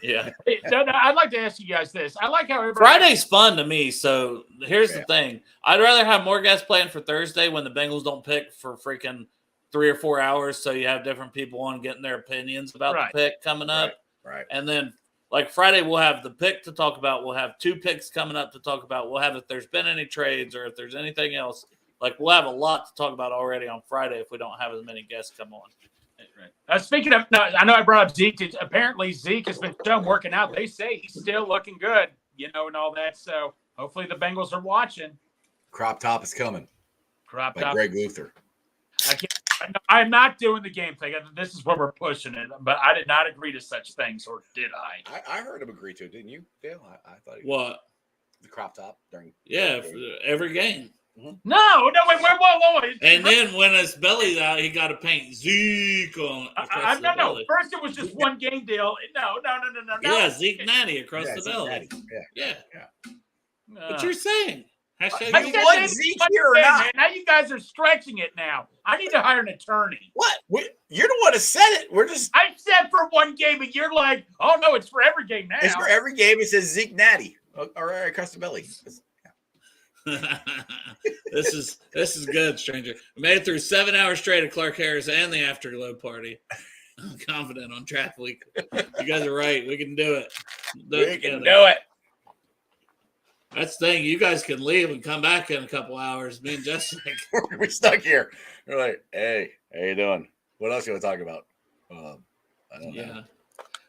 Yeah. Hey, I'd like to ask you guys this. I like how everybody. Friday's fun to me. So here's the thing. I'd rather have more guests playing for Thursday when the Bengals don't pick for freaking 3 or 4 hours. So you have different people on getting their opinions about the pick coming up. Right. And then like Friday, we'll have the pick to talk about. We'll have 2 picks coming up to talk about. We'll have if there's been any trades or if there's anything else. Like we'll have a lot to talk about already on Friday if we don't have as many guests come on. Speaking of, no, I know I brought up Zeke. Apparently, Zeke has been shown working out. They say he's still looking good, and all that. So hopefully the Bengals are watching. Crop top is coming. Crop By top. Greg Luther. I'm not doing the game thing. This is where we're pushing it. But I did not agree to such things, or did I? I heard him agree to it, didn't you, Dale? I thought he What? the crop top during. Yeah, every game. No, wait, whoa. And then when his belly's out, he got to paint Zeke on. No. First, it was just one game deal. No. Yeah, Zeke Natty across the Zeke belly. Natty. Yeah. What you're saying? I Hashtag said Zeke maybe Natty. Zeke one here or thing, not? man. Now you guys are stretching it now. I need to hire an attorney. What? You're the one that said it. We're just. I said for one game, and you're like, oh, no, it's for every game now. It's for every game. It says Zeke Natty or across the belly. This is good, stranger. We made it through 7 hours straight of Clark Harris and the Afterglow party. I'm confident on draft week. You guys are right. We can do it. We can Do it. That's the thing. You guys can leave and come back in a couple hours. Me and Jessica. We're stuck here. We're like, hey, how you doing? What else you want to talk about? I don't know. Yeah.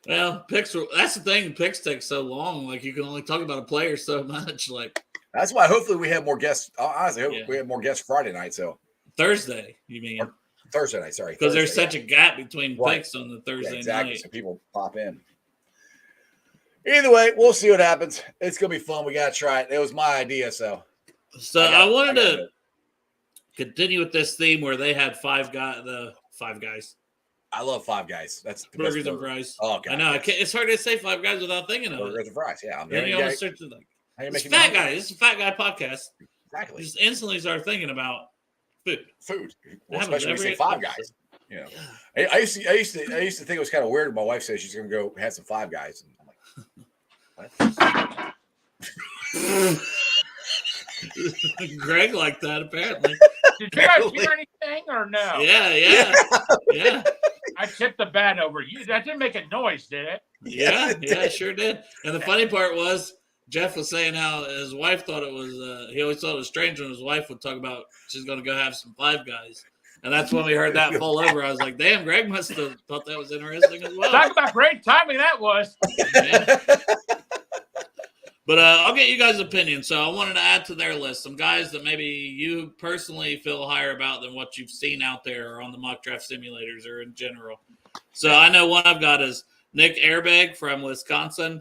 Well, picks. That's the thing. Picks take so long. Like you can only talk about a player so much. Like That's why hopefully we have more guests. Honestly, I hope we have more guests Friday night. So Thursday, you mean? Or Thursday night, sorry. Because there's Thursday, such a gap between Right. picks on the Thursday exactly. night. So people pop in. Either way, we'll see what happens. It's gonna be fun. We gotta try it. It was my idea, so I wanted to continue with this theme where they had five guys. I love Five Guys. That's the Burgers best and burger. fries. Oh, God, I know. yes. It's hard to say Five Guys without thinking of Burgers it. and fries. Yeah, I'm Then you almost start to like, how you it's making fat me hungry? guy. This is a fat guy podcast. Exactly. Just instantly start thinking about food. Food. Well, happens especially when you say every Five episode. Guys. You know, I used to think it was kind of weird. My wife said she's gonna go have some Five Guys, and I'm like, what? Greg liked that apparently. Did you guys hear anything or no? Yeah. I tipped the bat over you. That didn't make a noise, did it? Yeah, it sure did. And the funny part was Jeff was saying how his wife thought it was. He always thought it was strange when his wife would talk about she's going to go have some Five Guys, and that's when we heard that fall over. I was like, "Damn, Greg must have thought that was interesting as well." Talk about great timing that was. Yeah. But I'll get you guys' opinion. So I wanted to add to their list some guys that maybe you personally feel higher about than what you've seen out there or on the mock draft simulators or in general. So I know one I've got is Nick Airbag from Wisconsin.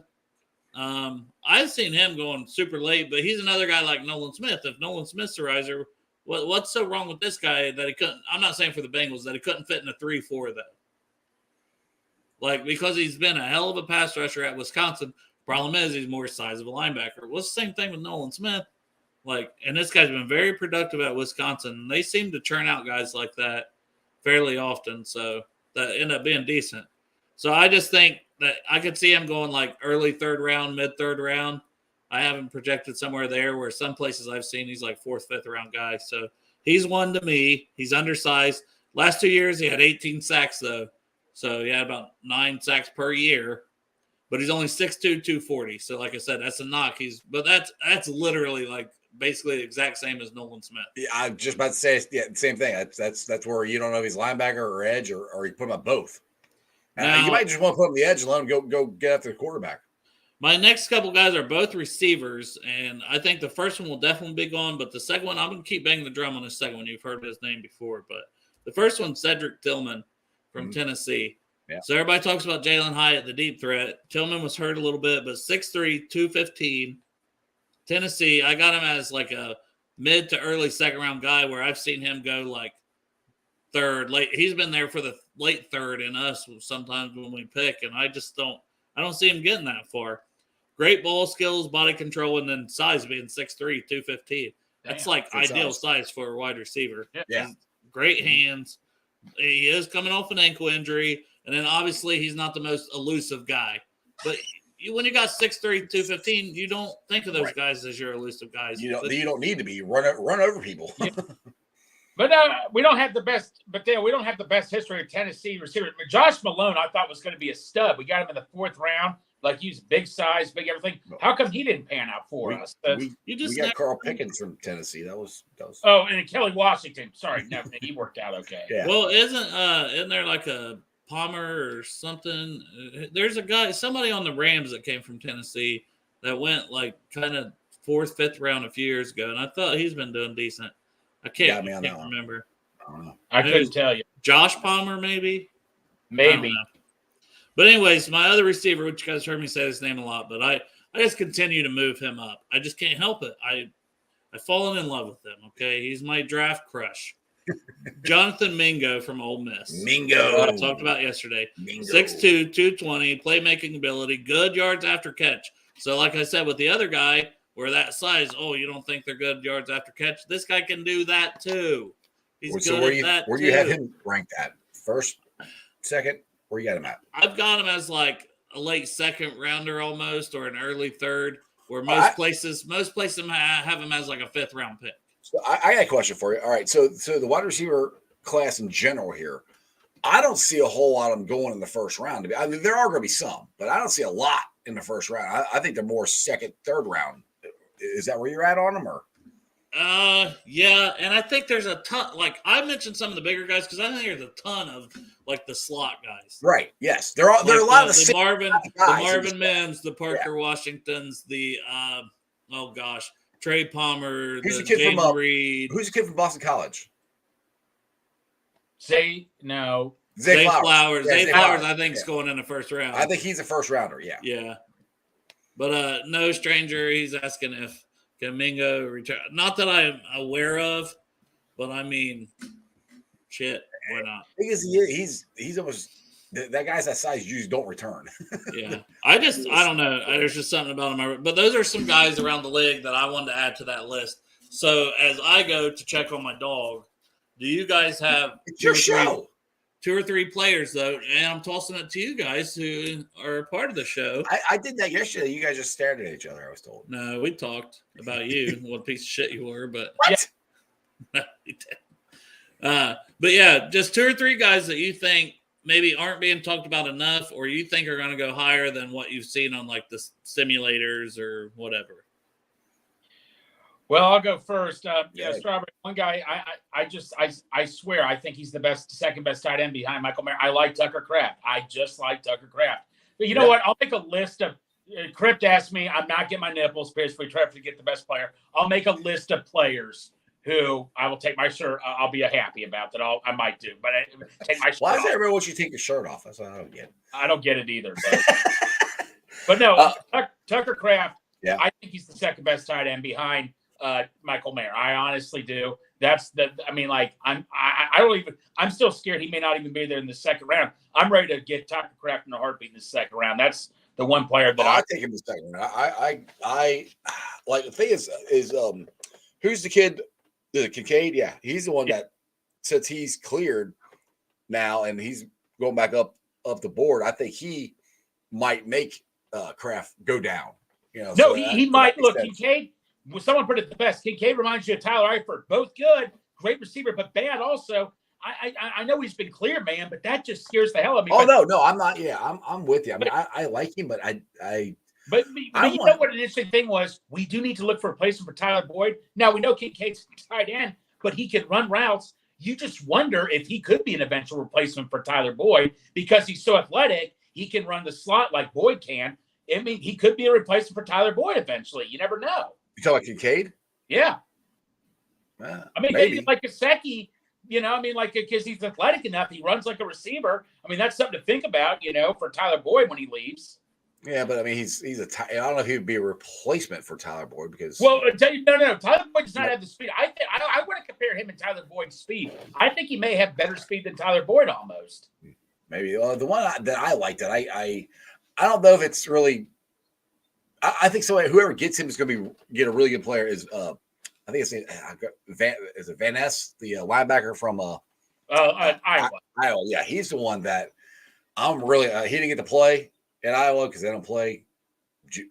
I've seen him going super late, but he's another guy like Nolan Smith. If Nolan Smith's a riser, what's so wrong with this guy that he couldn't? I'm not saying for the Bengals that he couldn't fit in a 3-4 though. Like, because he's been a hell of a pass rusher at Wisconsin. Problem is he's more size of a linebacker. Well, it's the same thing with Nolan Smith. Like, and this guy's been very productive at Wisconsin. They seem to churn out guys like that fairly often, so that end up being decent. So I just think that I could see him going like early third round, mid third round. I haven't projected somewhere there where some places I've seen he's like fourth, fifth round guy. So he's one to me. He's undersized. Last 2 years he had 18 sacks though. So he had about 9 sacks per year. But he's only 6'2", 240. So like I said, that's a knock. But that's literally like basically the exact same as Nolan Smith. Yeah, I'm just about to say same thing. That's where you don't know if he's linebacker or edge or you put him on both. Now, you might just want to put him on the edge and let him go get after the quarterback. My next couple guys are both receivers, and I think the first one will definitely be gone, but the second one, I'm going to keep banging the drum on the second one. You've heard his name before, but the first one, Cedric Tillman from Tennessee. Yeah. So everybody talks about Jalen Hyatt, the deep threat. Tillman was hurt a little bit, but 6'3", 215. Tennessee, I got him as like a mid to early second round guy where I've seen him go like third, late. He's been there for the late third in us sometimes when we pick, and I don't see him getting that far. Great ball skills, body control, and then size being 6'3", 215. That's like ideal size for a wide receiver. Yeah. Great hands. He is coming off an ankle injury. And then obviously he's not the most elusive guy. But when you got 6'3", 215, you don't think of those guys as your elusive guys. You don't need to be. Run over people. Yeah. But we don't have the best. But Dale, we don't have the best history of Tennessee receivers. Josh Malone, I thought was going to be a stud. We got him in the 4th round. Like, he's big size, big everything. How come he didn't pan out for us? We got Carl Pickens from Tennessee. That was. Oh, and Kelly Washington. Sorry, no, he worked out okay. Yeah. Well, isn't there like a Palmer or something? There's a guy, somebody on the Rams that came from Tennessee that went like kind of 4th, 5th round a few years ago, and I thought he's been doing decent. I can't remember. I don't know. I couldn't tell you. Josh Palmer, maybe. But anyways, my other receiver, which you guys heard me say his name a lot, but I just continue to move him up. I just can't help it. I've fallen in love with him. Okay, he's my draft crush. Jonathan Mingo from Ole Miss. Mingo. I talked about yesterday. 6'2", 220, playmaking ability, good yards after catch. So like I said with the other guy, where that size, you don't think they're good yards after catch? This guy can do that too. He's good at that too. Where do you have him ranked at? First, second? Where you got him at? I've got him as like a late second rounder almost, or an early third, where most places have him as like a 5th round pick. So I got a question for you. All right, so the wide receiver class in general here, I don't see a whole lot of them going in the first round. I mean, there are going to be some, but I don't see a lot in the first round. I think they're more second, third round. Is that where you're at on them, or? Yeah, and I think there's a ton. Like, I mentioned some of the bigger guys because I think there's a ton of like the slot guys. Right. Yes, there are a lot of the Marvin Mims, the Parker Washingtons, the Trey Palmer, who's the the kid Jaden from Reed. Who's the kid from Boston College? Zay Flowers. Zay Flowers, I think, is going in the first round. I think he's a first rounder. Yeah. Yeah. But no stranger. He's asking if Mingo return. Not that I'm aware of, but I mean, shit, why not? Because he's almost that guy's that size. You just don't return. Yeah, I don't know. There's just something about him. But those are some guys around the league that I wanted to add to that list. So as I go to check on my dog, do you guys have two or three players though? And I'm tossing it to you guys who are a part of the show. I did that yesterday. You guys just stared at each other. I was told. No, we talked about you. What a piece of shit you were, but what? Yeah. But yeah, just two or three guys that you think maybe aren't being talked about enough, or you think are going to go higher than what you've seen on like the simulators or whatever. Well, I'll go first. Strawberry. One guy, I swear, I think he's the second best tight end behind Michael Mayer. I like Tucker Kraft. I just like Tucker Kraft. But you know what? I'll make a list of. Crypt asked me, I'm not getting my nipples pierced. We try to get the best player. I'll make a list of players who I will take my shirt. I'll be happy about that. I might do, but take my shirt. Why does everyone want you to take your shirt off? That's what I don't get. I don't get it either. But no, Tucker Kraft. Yeah. I think he's the second best tight end behind Michael Mayer. I honestly do. That's the. I mean, like I don't even. I'm still scared he may not even be there in the second round. I'm ready to get Tucker Kraft in a heartbeat in the second round. That's the one player that I take him in the second round. I like the thing is who's the kid? The Kincaid? Yeah, he's the one that since he's cleared now and he's going back up the board. I think he might make Kraft go down. You know, no, so he might look sense. Kincaid. Well, someone put it the best. Kincaid reminds you of Tyler Eifert. Both good, great receiver, but bad also. I know he's been clear, man, but that just scares the hell out of me. Oh no, I'm not. Yeah, I'm with you. I mean, I like him, but But you know what an interesting thing was? We do need to look for a replacement for Tyler Boyd. Now, we know Kincaid's tight end, but he can run routes. You just wonder if he could be an eventual replacement for Tyler Boyd because he's so athletic. He can run the slot like Boyd can. I mean, he could be a replacement for Tyler Boyd eventually. You never know. You talking about Kincaid? Yeah. I mean, maybe like Gesicki, you know, I mean, like, because he's athletic enough, he runs like a receiver. I mean, that's something to think about, you know, for Tyler Boyd when he leaves. Yeah, but I mean, I don't know if he would be a replacement for Tyler Boyd because. Well, no. Tyler Boyd does not have the speed. I wouldn't compare him and Tyler Boyd's speed. I think he may have better speed than Tyler Boyd almost. Maybe the one that I like that I don't know if it's really. I think whoever gets him is going to get a really good player. Is I think it's Van Ness, the linebacker from Iowa. Iowa, yeah, he's the one that I'm really. He didn't get to play in Iowa because they don't play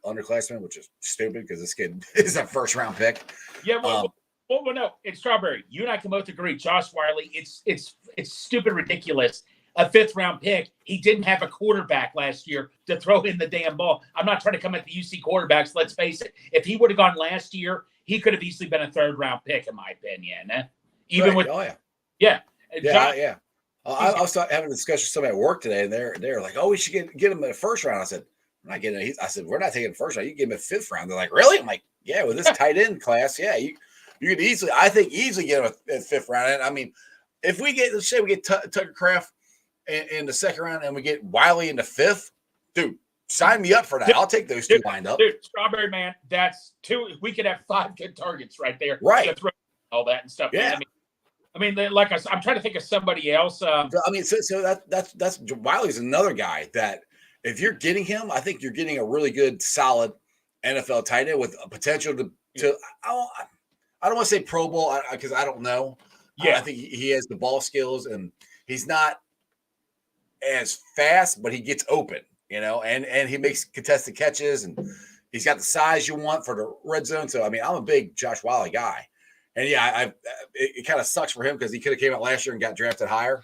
underclassmen, which is stupid because this kid is a first round pick. Yeah, well, no, it's Strawberry. You and I can both agree. Josh Wiley, it's stupid, ridiculous. A 5th round pick. He didn't have a quarterback last year to throw in the damn ball. I'm not trying to come at the UC quarterbacks. Let's face it. If he would have gone last year, he could have easily been a 3rd round pick, in my opinion. Even with, yeah. I was having a discussion with somebody at work today, and they're like, "Oh, we should get him in the 1st round." I said, "We're not getting it." I said, "We're not taking the 1st round. You can get him in 5th round." They're like, "Really?" I'm like, "Yeah, with this tight end class, yeah, you could easily get him in 5th round." And I mean, if let's say we get Tucker Kraft in the 2nd round and we get Wiley in the 5th, dude, sign me up for that. I'll take those two lined up. Dude, Strawberry, man, that's 2. We could have 5 good targets right there. Right. All that and stuff. Yeah. I mean, like I'm trying to think of somebody else. I mean, so that's Wiley's another guy that if you're getting him, I think you're getting a really good, solid NFL tight end with a potential to I don't want to say Pro Bowl because I don't know. Yeah. I think he has the ball skills and he's not as fast, but he gets open, you know, and he makes contested catches and he's got the size you want for the red zone. So, I mean, I'm a big Josh Wiley guy. And yeah, it kind of sucks for him because he could have came out last year and got drafted higher,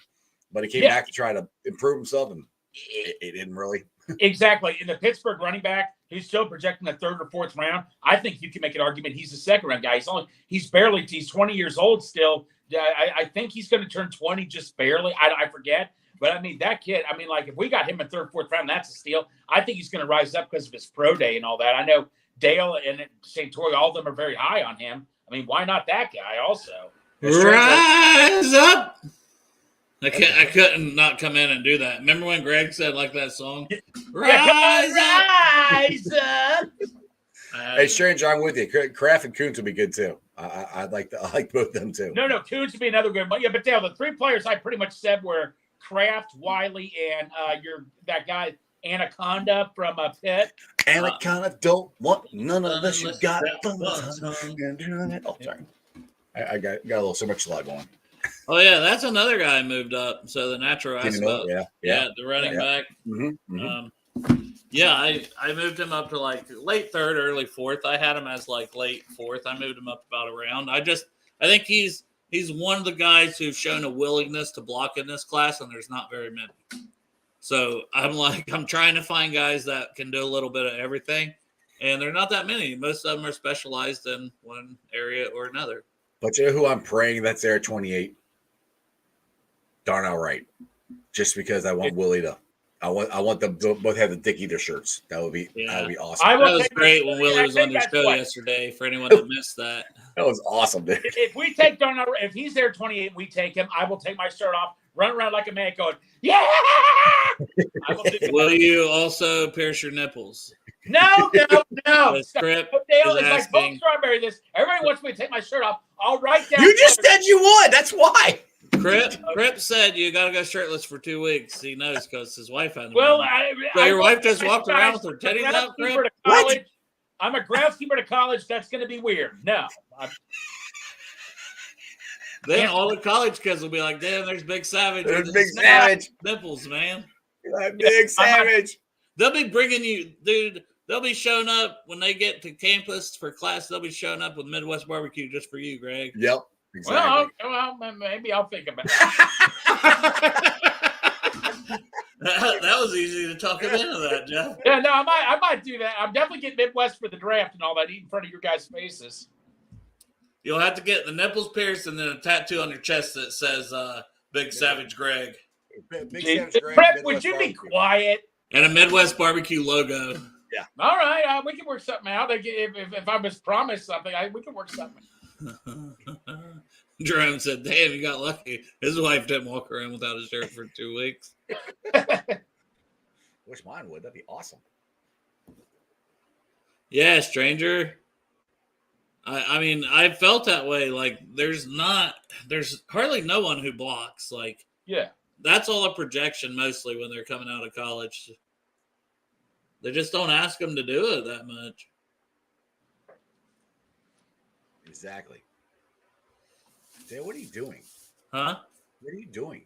but he came back to try to improve himself, and it didn't really. Exactly. In the Pittsburgh running back, who's still projecting the 3rd or 4th round, I think you can make an argument he's a 2nd round guy. He's 20 years old still. I think he's going to turn 20 just barely. I forget. But, I mean, that kid, I mean, like, if we got him in 3rd, 4th round, that's a steal. I think he's going to rise up because of his pro day and all that. I know Dale and St. Tori, all of them are very high on him. I mean, why not that guy also? Rise up! I couldn't not come in and do that. Remember when Greg said like that song? Rise up! Hey, Stranger, I'm with you. Kraft and Kuntz would be good too. I like both of them too. No, Kuntz would be another good one. Yeah, but Dale, the 3 players I pretty much said were Kraft, Wiley, and that guy Anaconda from Pitt. Anaconda don't want none of this. You got oh, sorry. I got a little so much slide going. Oh yeah, that's another guy moved up. So the natural aspect, yeah, the running back. Mm-hmm. Yeah, I moved him up to like late 3rd, early 4th. I had him as like late 4th. I moved him up about a round. I think he's one of the guys who've shown a willingness to block in this class, and there's not very many. So I'm trying to find guys that can do a little bit of everything, and they're not that many. Most of them are specialized in one area or another. But you know who I'm praying that's there at 28? Darnell Wright. Just because I want Willie to. I want them to both have the Dick Eater shirts. That would be awesome. That was great when Willie was on your show yesterday. For anyone that missed that, that was awesome, dude. If we take Darnell, if he's there 28, we take him. I will take my shirt off run around like a man going, yeah. I will do that. Will you also pierce your nipples? No. Because Crip Dale is is like, asking. Poke Strawberry this. Everybody wants me to take my shirt off. I'll write down. You just said you would. That's why. Crip said you got to go shirtless for 2 weeks. He knows because his wife had. Well, So your wife just just walked around with her titties out, Crip? I'm a groundskeeper to college. That's going to be weird. No. Then all the college kids will be like, damn, there's Big Savage. There's with Big his Savage. nipples, man. Big Savage. They'll be bringing you, dude. They'll be showing up when they get to campus for class. They'll be showing up with Midwest barbecue just for you, Greg. Yep. Exactly. Well, maybe I'll think about it. That was easy to talk him into that, Jeff. Yeah, no, I might do that. I'm definitely getting Midwest for the draft and all that. Eat in front of your guys' faces. You'll have to get the nipples pierced and then a tattoo on your chest that says Big Savage Greg. Big Savage Greg, Fred, would Midwest you be barbecue. quiet? And a Midwest barbecue logo. All right, we can work something out. If I was promised something, we can work something. Jerome said, damn, you got lucky. His wife didn't walk around without a shirt for 2 weeks. Wish mine would. That'd be awesome. Yeah, stranger. I mean, I felt that way. Like, there's hardly no one who blocks. Like, Yeah. that's all a projection mostly when they're coming out of college. They just don't ask them to do it that much. Exactly. Dale, what are you doing? Huh? What are you doing?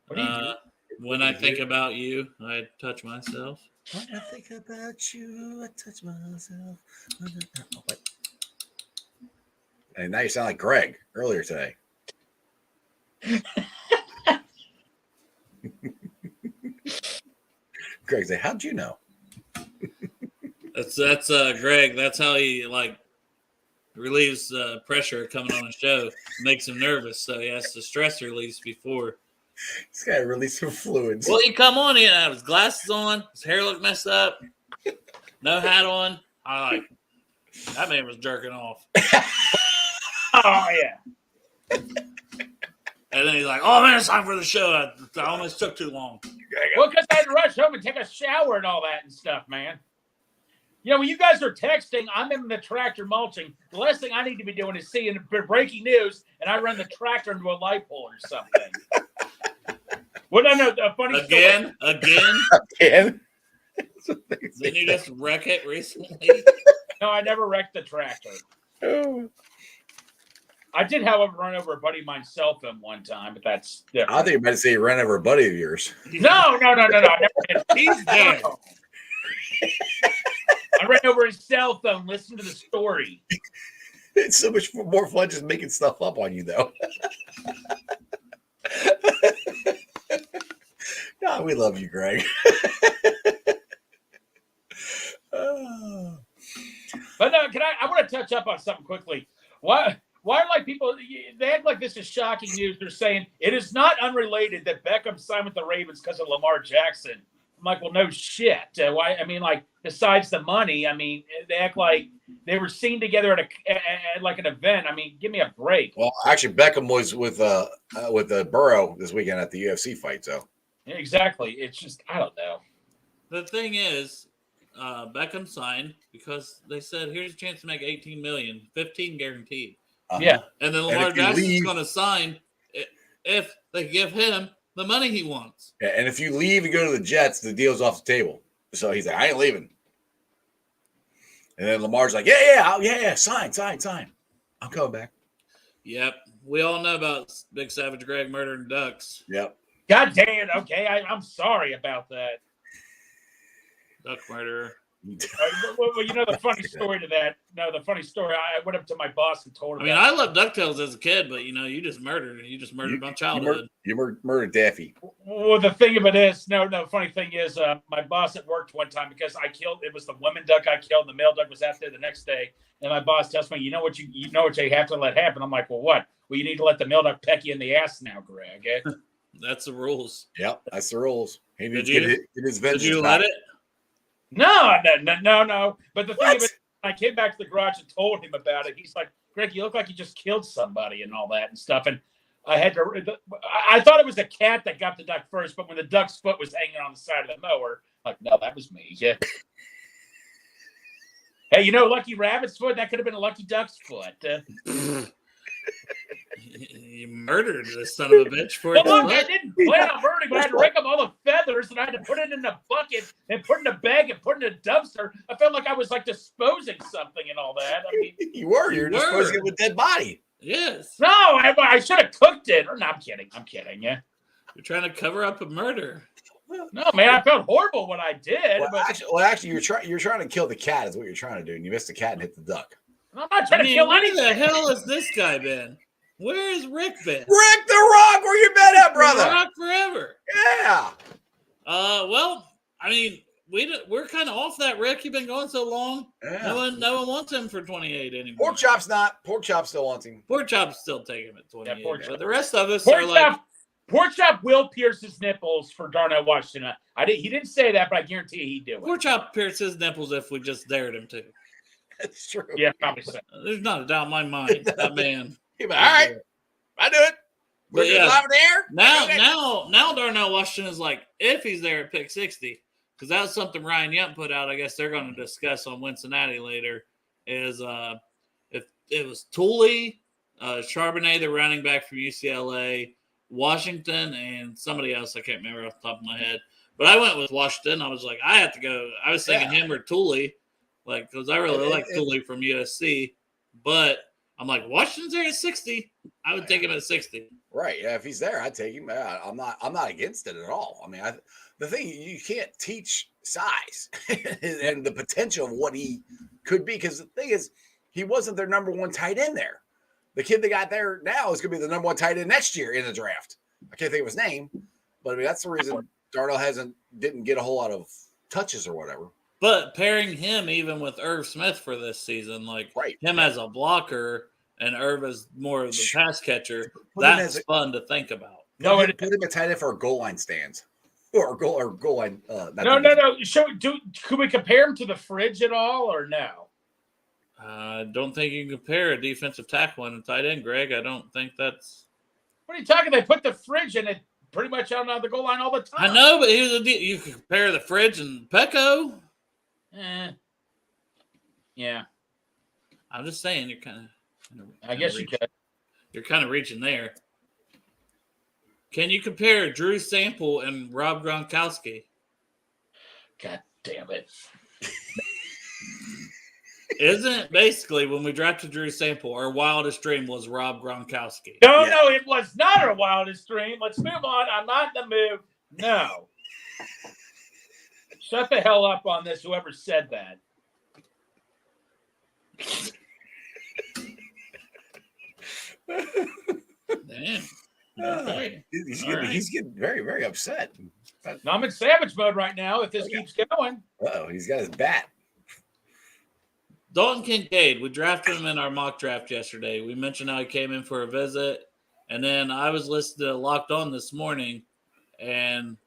What do you do? When I think about you, I touch myself. When I think about you, I touch myself. Oh, wait. And now you sound like Greg earlier today. Greg say, how'd you know? That's Greg. That's how he relieves pressure coming on a show. Makes him nervous, so he has to stress release before. This guy released some fluids. Well, he come on, he had his glasses on, his hair looked messed up, no hat on. That man was jerking off. Oh yeah. And then he's like, "Oh man, it's time for the show. I almost took too long." Well, because I had to rush home and take a shower and all that and stuff, man. You know, when you guys are texting, I'm in the tractor mulching. The last thing I need to be doing is seeing breaking news, and I run the tractor into a light pole or something. Well, no, a funny story. Again? Didn't you just wreck it recently? No, I never wrecked the tractor. Oh. I did, however, run over a buddy of mine's cell phone one time, but that's different. I think you might say you ran over a buddy of yours. No. I never did. He's dead. I ran over his cell phone. Listen to the story. It's so much more fun just making stuff up on you, though. No, we love you, Greg. Oh. But no, I want to touch up on something quickly. Why are people, they act like this is shocking news. They're saying it is not unrelated that Beckham signed with the Ravens because of Lamar Jackson. I'm like, well, no shit. Why? I mean, besides the money, I mean, they act like they were seen together at an event. I mean, give me a break. Well, actually, Beckham was with Burrow this weekend at the UFC fight, so. Exactly. It's just, I don't know. The thing is, Beckham signed because they said, "Here's a chance to make $18 million, 15 guaranteed." Yeah. And then Lamar Jackson's going to sign if they give him the money he wants. Yeah, and if you leave and go to the Jets, the deal's off the table. So he's like, I ain't leaving. And then Lamar's like, yeah, sign. I'm coming back. Yep. We all know about Big Savage Greg murdering ducks. Yep. God damn. Okay. I'm sorry about that. Duck murderer. Well, you know the funny story to that. No, the funny story. I went up to my boss and told him. I mean, I loved DuckTales as a kid, but you just murdered my childhood. You murdered Daffy. Well, the thing of it is, no. Funny thing is, my boss at work one time because it was the woman duck I killed. And the male duck was out there the next day, and my boss tells me, you know what you have to let happen. I'm like, well, what? Well, you need to let the male duck peck you in the ass now, Greg. Eh? That's the rules. Yep, that's the rules. He Did needs to get his vengeance. Did you let it? No. But the thing of it, I came back to the garage and told him about it. He's like, Greg, you look like you just killed somebody and all that and stuff. And I thought it was a cat that got the duck first, but when the duck's foot was hanging on the side of the mower, like, no, that was me. Yeah. Hey, Lucky Rabbit's foot? That could have been a Lucky Duck's foot. You murdered this son of a bitch for it. Well, look, I didn't plan on murdering, but I had to rake up all the feathers and I had to put it in a bucket and put it in a bag and put it in a dumpster. I felt like I was like disposing something and all that. I mean, You're disposing of a dead body. Yes. No, I should have cooked it. Or no, I'm kidding. Yeah. You're trying to cover up a murder. No, man, I felt horrible when I did. Actually, you're trying to kill the cat is what you're trying to do, and you missed the cat and hit the duck. I'm not trying to kill where anything. the hell has this guy been? Where has Rick been? Rick the Rock, where you been at, brother? Rock forever. Yeah. Well, I mean, we're kind of off that Rick. You've been going so long. Yeah. No one wants him for 28 anymore. Pork Chop's not. Pork Chop still wants him. Pork Chop's still taking him at 28. Yeah, Pork but Chop. the rest of us are like. Pork Chop will pierce his nipples for Darnell Washington. He didn't say that, but I guarantee he'd do it. Pork Chop pierce his nipples if we just dared him to. That's true. Yeah, probably so. There's not a doubt in my mind. That man. All right. I do it. But yeah, live in the air. now Darnell Washington is like, if he's there at pick 60, because that was something Ryan Young put out. I guess they're going to discuss on Cincinnati later. Is if it was Tooley, Charbonnet, the running back from UCLA, Washington, and somebody else I can't remember off the top of my head. But I went with Washington. I was like, I have to go. I was thinking him or Tooley, because I really like Tooley from USC. But I'm like, Washington's there at 60. I would take him at 60. Right. Yeah. If he's there, I'd take him. I'm not against it at all. I mean, the thing, you can't teach size and the potential of what he could be. Because the thing is, he wasn't their number one tight end there. The kid they got there now is going to be the number one tight end next year in the draft. I can't think of his name, but I mean, that's the reason Darnell didn't get a whole lot of touches or whatever. But pairing him even with Irv Smith for this season, him as a blocker and Irv as more of the pass catcher, that's fun to think about. Put him a tight end for goal line stands or goal line. No. Could we compare him to the fridge at all or no? I don't think you can compare a defensive tackle and a tight end, Greg. I don't think that's. What are you talking? They put the fridge in it pretty much out on the goal line all the time. I know, but here's the deal: you can compare the fridge and Pecco. Yeah. I'm just saying, you're kind of. I guess you could. You're kind of reaching there. Can you compare Drew Sample and Rob Gronkowski? God damn it. Isn't it basically when we drafted Drew Sample, our wildest dream was Rob Gronkowski? No, it was not our wildest dream. Let's move on. I'm not in the mood. No. Shut the hell up on this, whoever said that. Damn. Okay. He's getting very, very upset. No, I'm in savage mode right now if this keeps going. Oh, he's got his bat. Dalton Kincaid, we drafted him in our mock draft yesterday. We mentioned how he came in for a visit. And then I was listening to Locked On this morning, and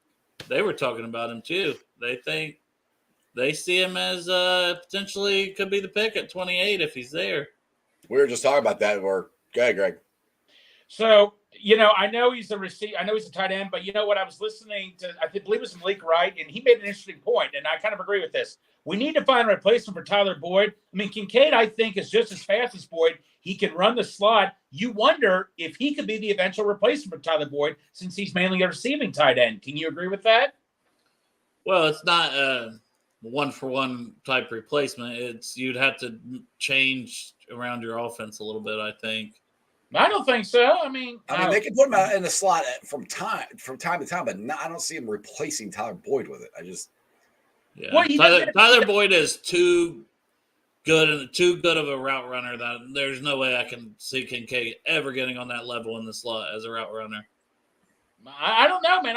they were talking about him too. They see him as potentially could be the pick at 28 if he's there. We were just talking about that. Go ahead, Greg. So, I know he's a receiver. I know he's a tight end, but you know what? I was listening to, I believe it was Malik Wright, and he made an interesting point, and I kind of agree with this. We need to find a replacement for Tyler Boyd. I mean, Kincaid, I think, is just as fast as Boyd. He can run the slot. You wonder if he could be the eventual replacement for Tyler Boyd since he's mainly a receiving tight end. Can you agree with that? Well, it's not a one-for-one type replacement. You'd have to change around your offense a little bit, I think. I don't think so. I mean, they can put him out in the slot from time to time, but I don't see him replacing Tyler Boyd with it. Yeah. Well, Tyler Boyd is too good of a route runner that there's no way I can see Kincaid ever getting on that level in the slot as a route runner. I don't know, man.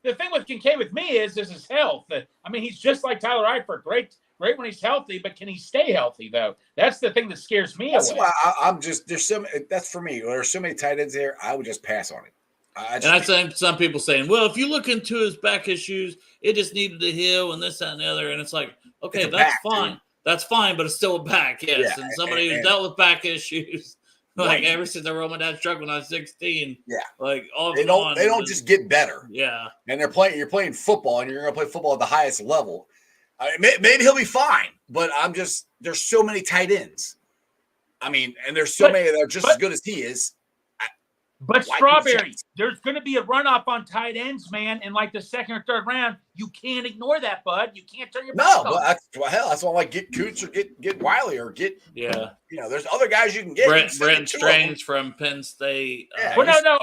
The thing with Kincaid with me is his health. I mean, he's just like Tyler Eifert. Great when he's healthy, but can he stay healthy though? That's the thing that scares me. That's why that's for me. There's so many tight ends there. I would just pass on it. I've seen some people saying, well, if you look into his back issues, it just needed to heal and this, that, and the other. And it's like, okay, that's fine. Dude. That's fine, but it's still a back, yes. Yeah, and somebody who's dealt with back issues. Like ever since I rolled my dad's truck when I was 16. Yeah. Like off They and don't. on, They don't and just get better. yeah. And they're playing. You're playing football, and you're going to play football at the highest level. Maybe he'll be fine, but I'm just. There's so many tight ends. I mean, and there's so many that are just as good as he is. But Why Strawberry, can't- there's going to be a runoff on tight ends, man, in like the second or third round. You can't ignore that, bud. You can't turn your back No, on but it. that's why I like get Coots or get Wiley or get there's other guys you can get. Brent Strange from Penn State. Yeah. Well, no.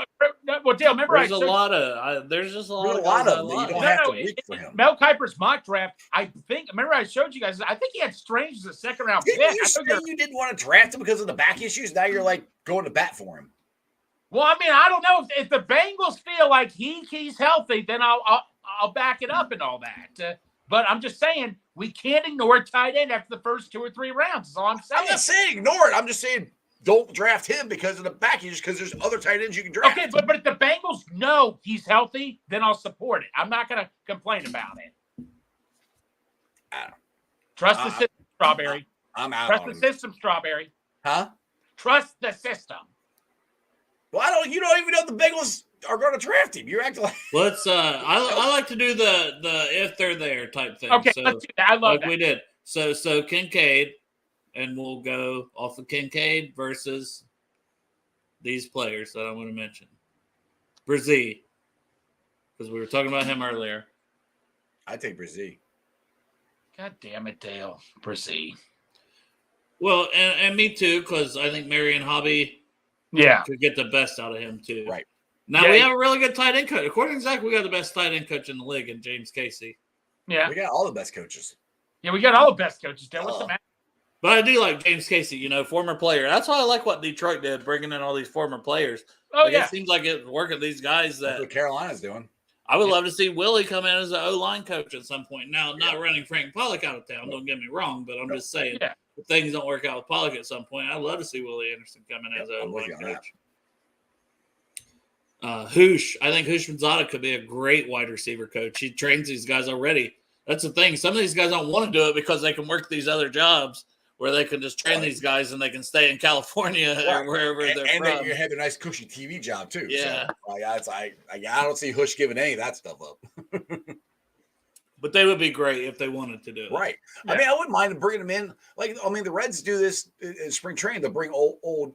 Well, Dale, remember There's a lot of there's just a lot of guys guys of them that you I don't like. have to reach for him. Mel Kiper's mock draft, I think. Remember, I showed you guys. I think he had Strange as a second round pick. Didn't you say you didn't want to draft him because of the back issues? Now you're like going to bat for him. Well, I mean, I don't know if the Bengals feel like he's healthy, then I'll back it up and all that. But I'm just saying we can't ignore tight end after the first 2 or 3 rounds. That's all I'm saying. I'm not saying ignore it. I'm just saying don't draft him because of the back issues. Because there's other tight ends you can draft. Okay, but if the Bengals know he's healthy, then I'll support it. I'm not going to complain about it. Trust the system, Strawberry. I'm out. Trust on the him. system, Strawberry. Huh? Trust the system. Well, you don't even know the Bengals are going to draft him. You're acting like Let's I like to do the if they're there type thing. Okay, So, let's do that. I love like that. we did. So Kincaid, and we'll go off of Kincaid versus these players that I'm going to mention. Brzee, because we were talking about him earlier. I take Brzee. God damn it, Dale. Proceed. Well, and me too, because I think Marion Hobby could get the best out of him too. Right. Now we have a really good tight end coach. According to Zach, we got the best tight end coach in the league in James Casey. Yeah. We got all the best coaches. Yeah, we got all the best coaches, Dale. What's the matter? But I do like James Casey, former player. That's why I like what Detroit did, bringing in all these former players. Oh, It seems like it's working. These guys That's that what Carolina's doing. I would love to see Willie come in as an O-line coach at some point. Now, not running Frank Pollock out of town, don't get me wrong, but I'm just saying if things don't work out with Pollock at some point, I'd love to see Willie Anderson come in as an O-line coach. Hoosh. I think Hoosh Manzada could be a great wide receiver coach. He trains these guys already. That's the thing. Some of these guys don't want to do it because they can work these other jobs where they can just train these guys and they can stay in California or wherever they're from. And they have a nice cushy TV job too. Yeah. So, I don't see Hoosh giving any of that stuff up. But they would be great if they wanted to do it. Right. Yeah. I mean, I wouldn't mind bringing them in. The Reds do this in spring training to bring old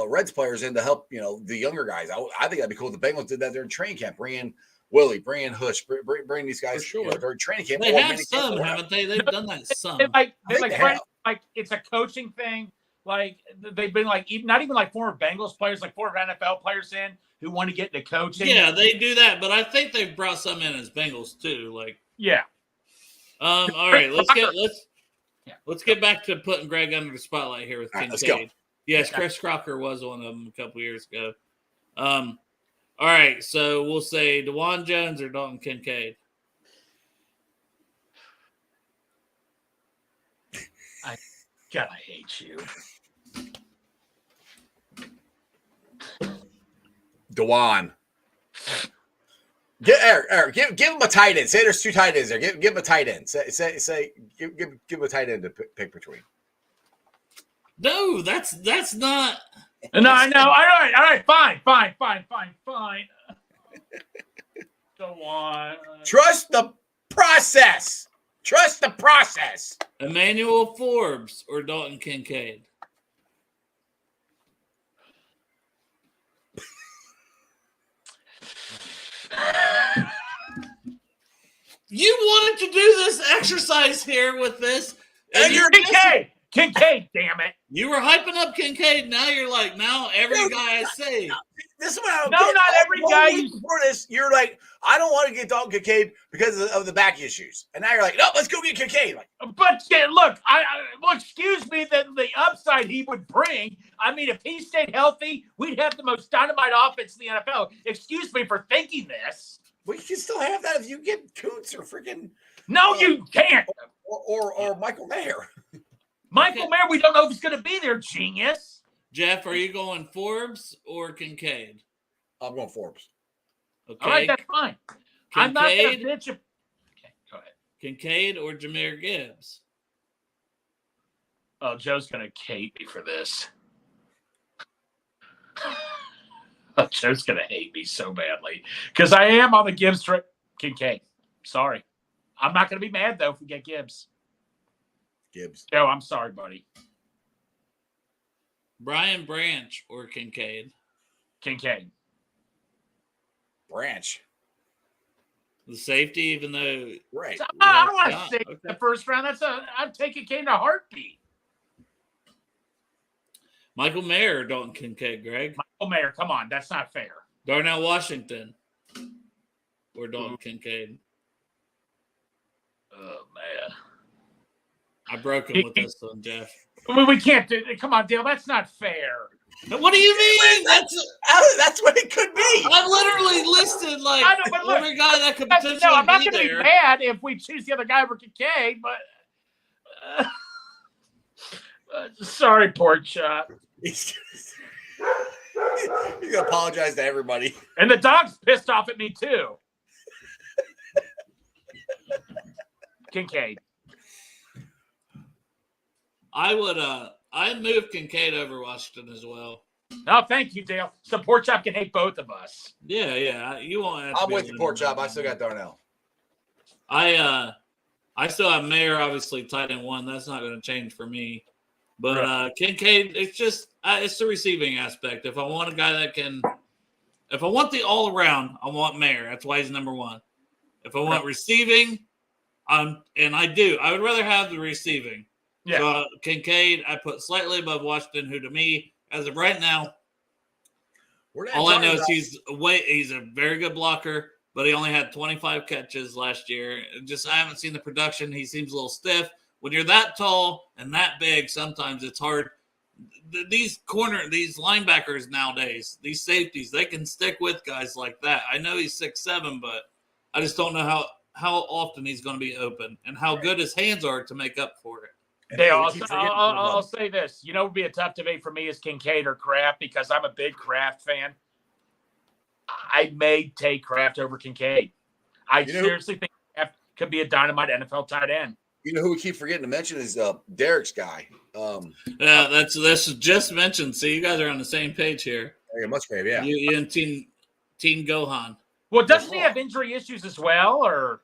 Reds players in to help, the younger guys. I think that'd be cool. The Bengals did that during training camp. Bring in Willie, bring in Hoosh, bring these guys during training camp. They have some, haven't they? They've done that some. Like it's a coaching thing. Like they've been like not even like former Bengals players, like former NFL players in who want to get into coaching. Yeah, they do that, but I think they've brought some in as Bengals too. Like all right, let's get back to putting Greg under the spotlight here with Kincaid. Let's go. Yes, Chris Crocker was one of them a couple years ago. All right, so we'll say DeJuan Jones or Dalton Kincaid. God, I hate you. DeJuan. Eric, give him a tight end. Say there's 2 tight ends there. Give him a tight end. Say give him a tight end to pick between. No, that's not. No, I know. All right. Fine. Go on. Trust the process. Emmanuel Forbes or Dalton Kincaid. You wanted to do this exercise here with this. And you're Kincaid, damn it. You were hyping up Kincaid. Now you're like, now every guy I say. This is what I don't No, get. not every guy. Before this, you're like, I don't want to get Dalton Kincaid because of the back issues. And now you're like, no, let's go get Kincaid. Like, but look, excuse me, the upside he would bring. I mean, if he stayed healthy, we'd have the most dynamite offense in the NFL. Excuse me for thinking this. we can still have that if you get Coots or freaking No, you can't. or Michael Mayer. Michael Mayer, we don't know if he's going to be there, genius. Jeff, are you going Forbes or Kincaid? I'm going Forbes. Okay. All right, that's fine. I'm not going to bitch. Okay, go ahead. Kincaid or Jahmyr Gibbs? Oh, Joe's going to hate me for this. Joe's going to hate me so badly because I am on the Gibbs trip. Kincaid. Sorry. I'm not going to be mad, though, if we get Gibbs. Joe, I'm sorry, buddy. Brian Branch or Kincaid? Kincaid. Branch. The safety, even though Right. So, I don't want not. to say Okay. the first round. I'm taking Kincaid in a heartbeat. Michael Mayer or Dalton Kincaid, Greg? Michael Mayer, come on. That's not fair. Darnell Washington or Dalton Kincaid? Oh, man. I broke him with this one, Jeff. We can't do it. Come on, Dale. That's not fair. What do you mean? That's what it could be. I literally listed like I know, but look, every guy that could No, potentially I'm not be going to be there. mad if we choose the other guy over Kincaid, but sorry, pork chop. He's gonna apologize to everybody. And the dog's pissed off at me too. Kincaid. I'd move Kincaid over Washington as well. No, thank you, Dale. So pork chop can hate both of us. Yeah. You won't have to I'm be with a you, winner. Pork Chop. I still got Darnell. I still have Mayer, obviously tight end 1. That's not going to change for me. But Kincaid, it's just it's the receiving aspect. If I want a guy that can, if I want the all around, I want Mayer. That's why he's number 1. If I want receiving, and I would rather have the receiving. Yeah. So Kincaid, I put slightly above Washington, who to me, as of right now, all I know is he's a very good blocker, but he only had 25 catches last year. I haven't seen the production. He seems a little stiff. When you're that tall and that big, sometimes it's hard. These linebackers nowadays, these safeties, they can stick with guys like that. I know he's 6'7", but I just don't know how often he's going to be open and how good his hands are to make up for it. Dale, I'll say this. You know, it would be a tough debate for me is Kincaid or Kraft because I'm a big Kraft fan. I may take Kraft over Kincaid. I seriously think Kraft could be a dynamite NFL tight end. You know who we keep forgetting to mention is Derek's guy. Yeah, that's just mentioned. See, you guys are on the same page here. Musgrave, yeah. You and Teen Gohan. Well, doesn't he have injury issues as well, or?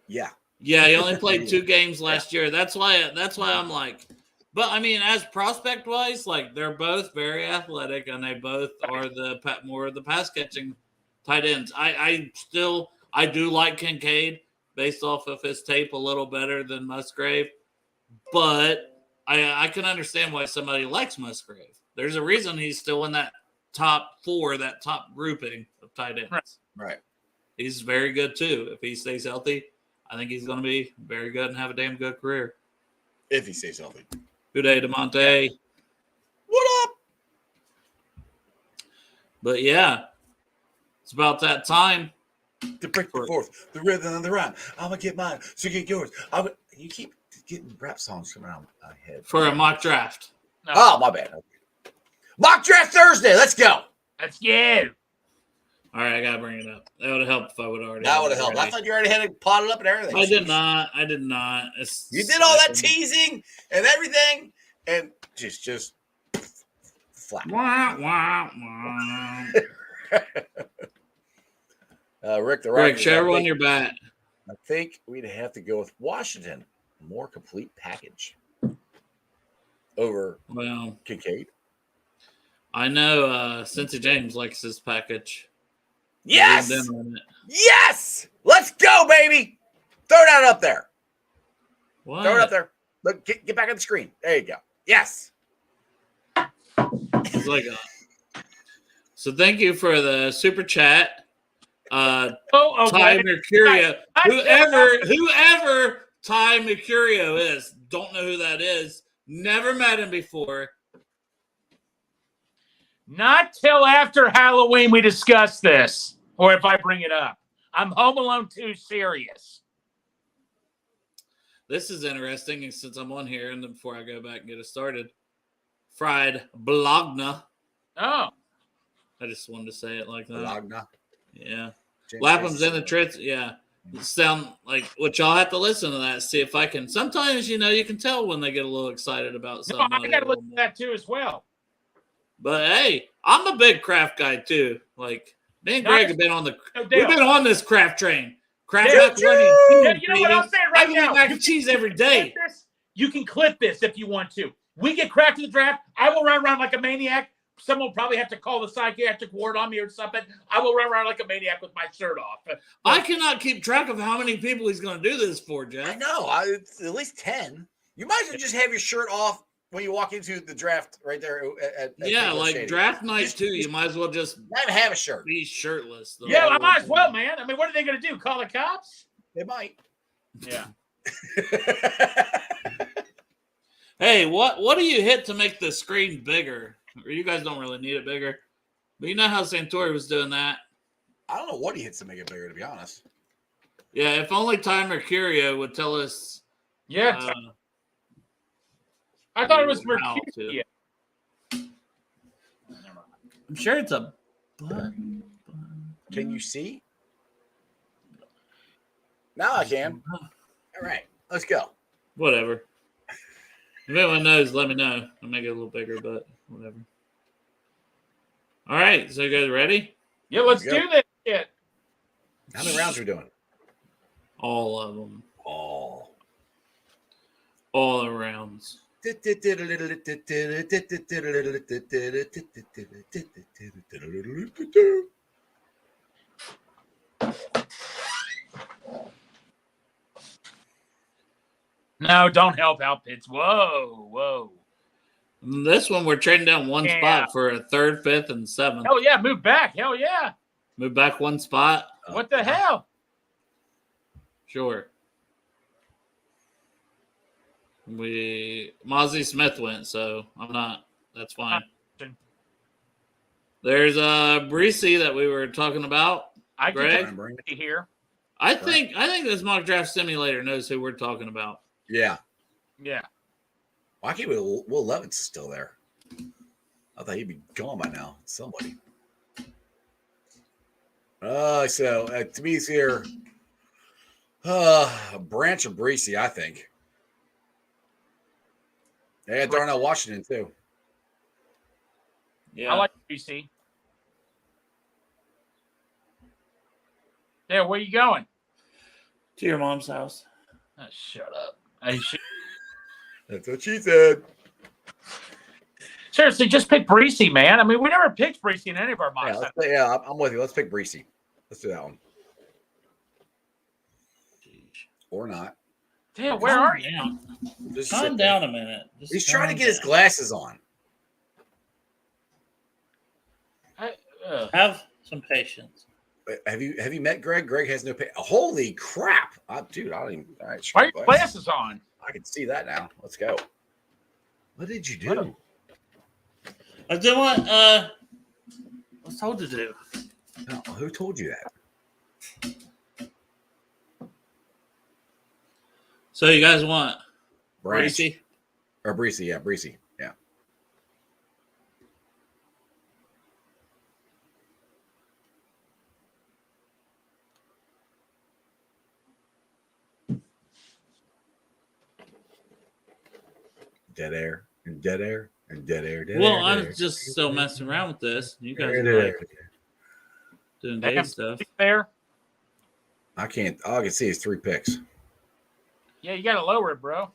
Yeah. Yeah, he only played 2 games last year. That's why I'm like, but I mean, as prospect wise, like they're both very athletic and they both are more of the pass catching tight ends. I do like Kincaid based off of his tape a little better than Musgrave, but I can understand why somebody likes Musgrave. There's a reason he's still in that top 4, that top grouping of tight ends. Right. He's very good too. If he stays healthy, I think he's going to be very good and have a damn good career. If he stays healthy. Good day, DeMonte. What up? But yeah, it's about that time. To break the fourth, the rhythm and the rhyme. I'm going to get mine, so you get yours. You keep getting rap songs coming out of my head. For a mock draft. No. Oh, my bad. Mock Draft Thursday. Let's go. Let's go. All right, I got to bring it up. That would have helped if I would have already. That would have helped. I thought you already had it potted up and everything. I did not. You did all that teasing and everything, and just flat. Wah, wah, wah. Rick the Greg, Rock. share everyone your bat. I think we'd have to go with Washington. More complete package over Kincaid. I know Cincy James likes this package. Yes! Yes! Let's go, baby! Throw that up there. What? Throw it up there. Look, get back on the screen. There you go. Yes. It's like so thank you for the super chat. Ty Mercurio. Whoever Ty Mercurio is, don't know who that is. Never met him before. Not till after Halloween we discuss this, or if I bring it up. I'm Home Alone 2 serious. This is interesting, and since I'm on here, and then before I go back and get it started, fried Bologna. Oh. I just wanted to say it like that. Bologna. Yeah. Lapham's in the tricks. Yeah. Sound like what y'all have to listen to that. See if I can. Sometimes, you can tell when they get a little excited about something. I got to listen to that too as well. But hey, I'm a big Kraft guy too. Like me and Greg have been on we've been on this Kraft train. Kraft macaroni and cheese, you know what I'm saying I right can now? eat mac and cheese every day. You can clip this if you want to. We get Kraft to the draft. I will run around like a maniac. Someone will probably have to call the psychiatric ward on me or something. I will run around like a maniac with my shirt off. I cannot keep track of how many people he's going to do this for, Jeff. I know. It's at least 10. You might as well just have your shirt off when you walk into the draft right there. At yeah, like Stadium. draft night too. You might as well just not even have a shirt. Be shirtless. Yeah, I might as well, man. I mean, what are they going to do? Call the cops? They might. Yeah. Hey, what do you hit to make the screen bigger? Or you guys don't really need it bigger. But you know how Santori was doing that? I don't know what he hits to make it bigger, to be honest. Yeah, if only Time Mercurio would tell us. Yeah. I thought it was Mercurio. I'm sure it's a button. Can you see? Now I can. All right, let's go. Whatever. If anyone knows, let me know. I'll make it a little bigger, but whatever. All right, so you guys ready? Yeah, let's do this shit. How many rounds are we doing? All of them. All the rounds. No, don't help out, Pitts. Whoa. This one, we're trading down one spot for a 3rd, 5th, and 7th. Hell yeah, move back. Hell yeah. Move back one spot. What the hell? Sure. Mozzie Smith went, so I'm not. That's fine. There's Breesy that we were talking about. Greg here. I think this mock draft simulator knows who we're talking about. Yeah. Yeah. Why can't Will Levin's still there? I thought he'd be gone by now. Somebody. So to me, it's here. A branch of Breesy, I think. Yeah, Darnell Washington too. Yeah, I like BC. Yeah, where you going? To your mom's house. Oh, shut up. That's what she said. Seriously, just pick Breesy, man. I mean, we never picked Breesy in any of our mocks. Yeah, I'm with you. Let's pick Breesy. Let's do that one. Or not. Damn, where are you? Just calm down a minute. He's trying to get his glasses on. Have some patience. Have you met Greg? Greg has no patience. Holy crap, dude! I don't even. All right, why are your glasses on? I can see that now. Let's go. What did you do? I did what I was told to do. No, who told you that? So you guys want Breesy? Or Breesy, yeah, Breesy. Yeah. Dead air and dead air and dead air. I'm just still messing around with this. You guys are like doing gay stuff. There. I can't. All I can see is 3 picks. Yeah, you got to lower it, bro.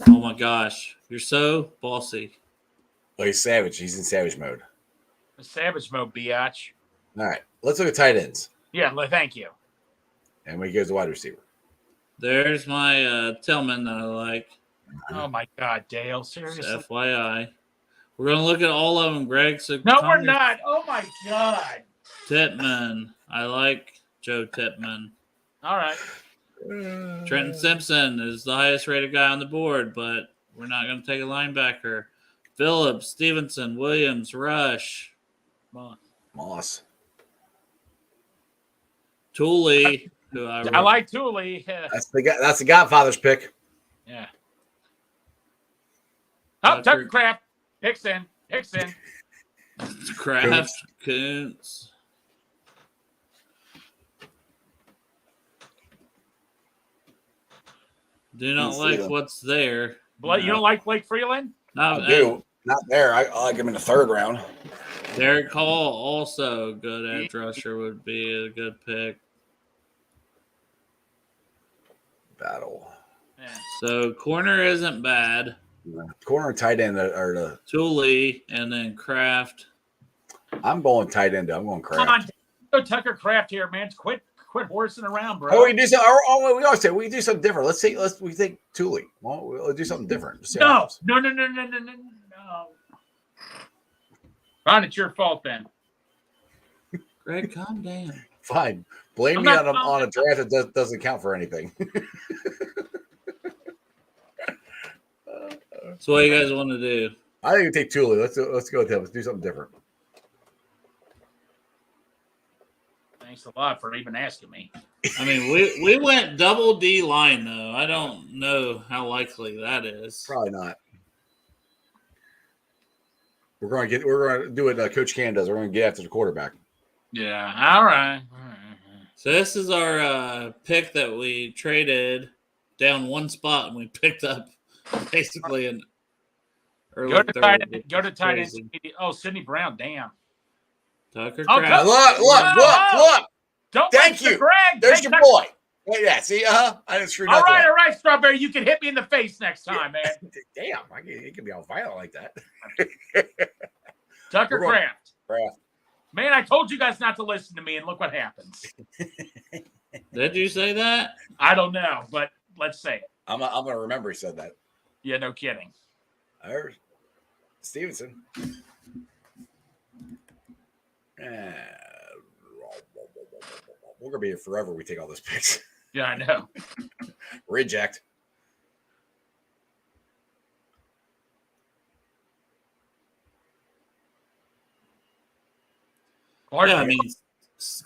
Oh my gosh, you're so bossy. Oh, he's savage. He's in savage mode. Savage mode, biatch. All right, let's look at tight ends. Yeah, thank you. And we goes the wide receiver. There's my Tillman that I like. Oh my God, Dale! Seriously. Just FYI, we're gonna look at all of them, Greg. So no, we're not. Oh my God. Titman, I like Joe Titman. All right. Trenton Simpson is the highest rated guy on the board, but we're not going to take a linebacker. Phillips, Stevenson, Williams, Rush, Moss, Tooley. I like Tooley. Yeah. That's the Godfather's pick. Yeah. Oh, Tucker Kraft. Hickson. Kraft, Kuntz. Do not like what's there. You don't like Blake Freeland? No, I do. Not there. I like him in the third round. Derek Hall, also good edge rusher, would be a good pick. Battle. Yeah. So corner isn't bad. Corner and tight end are the. Thule and then Kraft. I'm going tight end. I'm going Come on, Kraft. go Tucker Kraft here, man. Quit horsing around, bro. Oh, we do something. We always say we do something different. We think Thule. Well, we'll do something different. Just see what No. happens. Ron, it's your fault then. Greg, calm down. Fine. Blame I'm me not on a draft that doesn't count for anything. So what do you guys want to do? I think we take Thule. Let's go with him. Let's do something different. Thanks a lot for even asking me. I mean, we went double D line though. I don't know how likely that is. Probably not. We're going to do what Coach Can does. We're going to get after the quarterback. Yeah. All right. So this is our pick that we traded down one spot and we picked up basically an early Go to third. tight end. Go to tight end. Crazy. Oh, Sidney Brown. Damn. Tucker Oh, Kraft. Look. Don't Thank wait for you. Greg. There's Hey, your Tucker- boy. Yeah, see? I didn't screw All nothing right, up. all right, Strawberry. You can hit me in the face next time, man. Damn, he can be all violent like that. Tucker We're going- Kraft. Kraft. Man, I told you guys not to listen to me, and look what happens. Did you say that? I don't know, but let's say it. I'm going to remember he said that. Yeah, no kidding. Stevenson. We're going to be here forever. We take all those picks. Yeah, I know. Reject. Clark, Yeah, I mean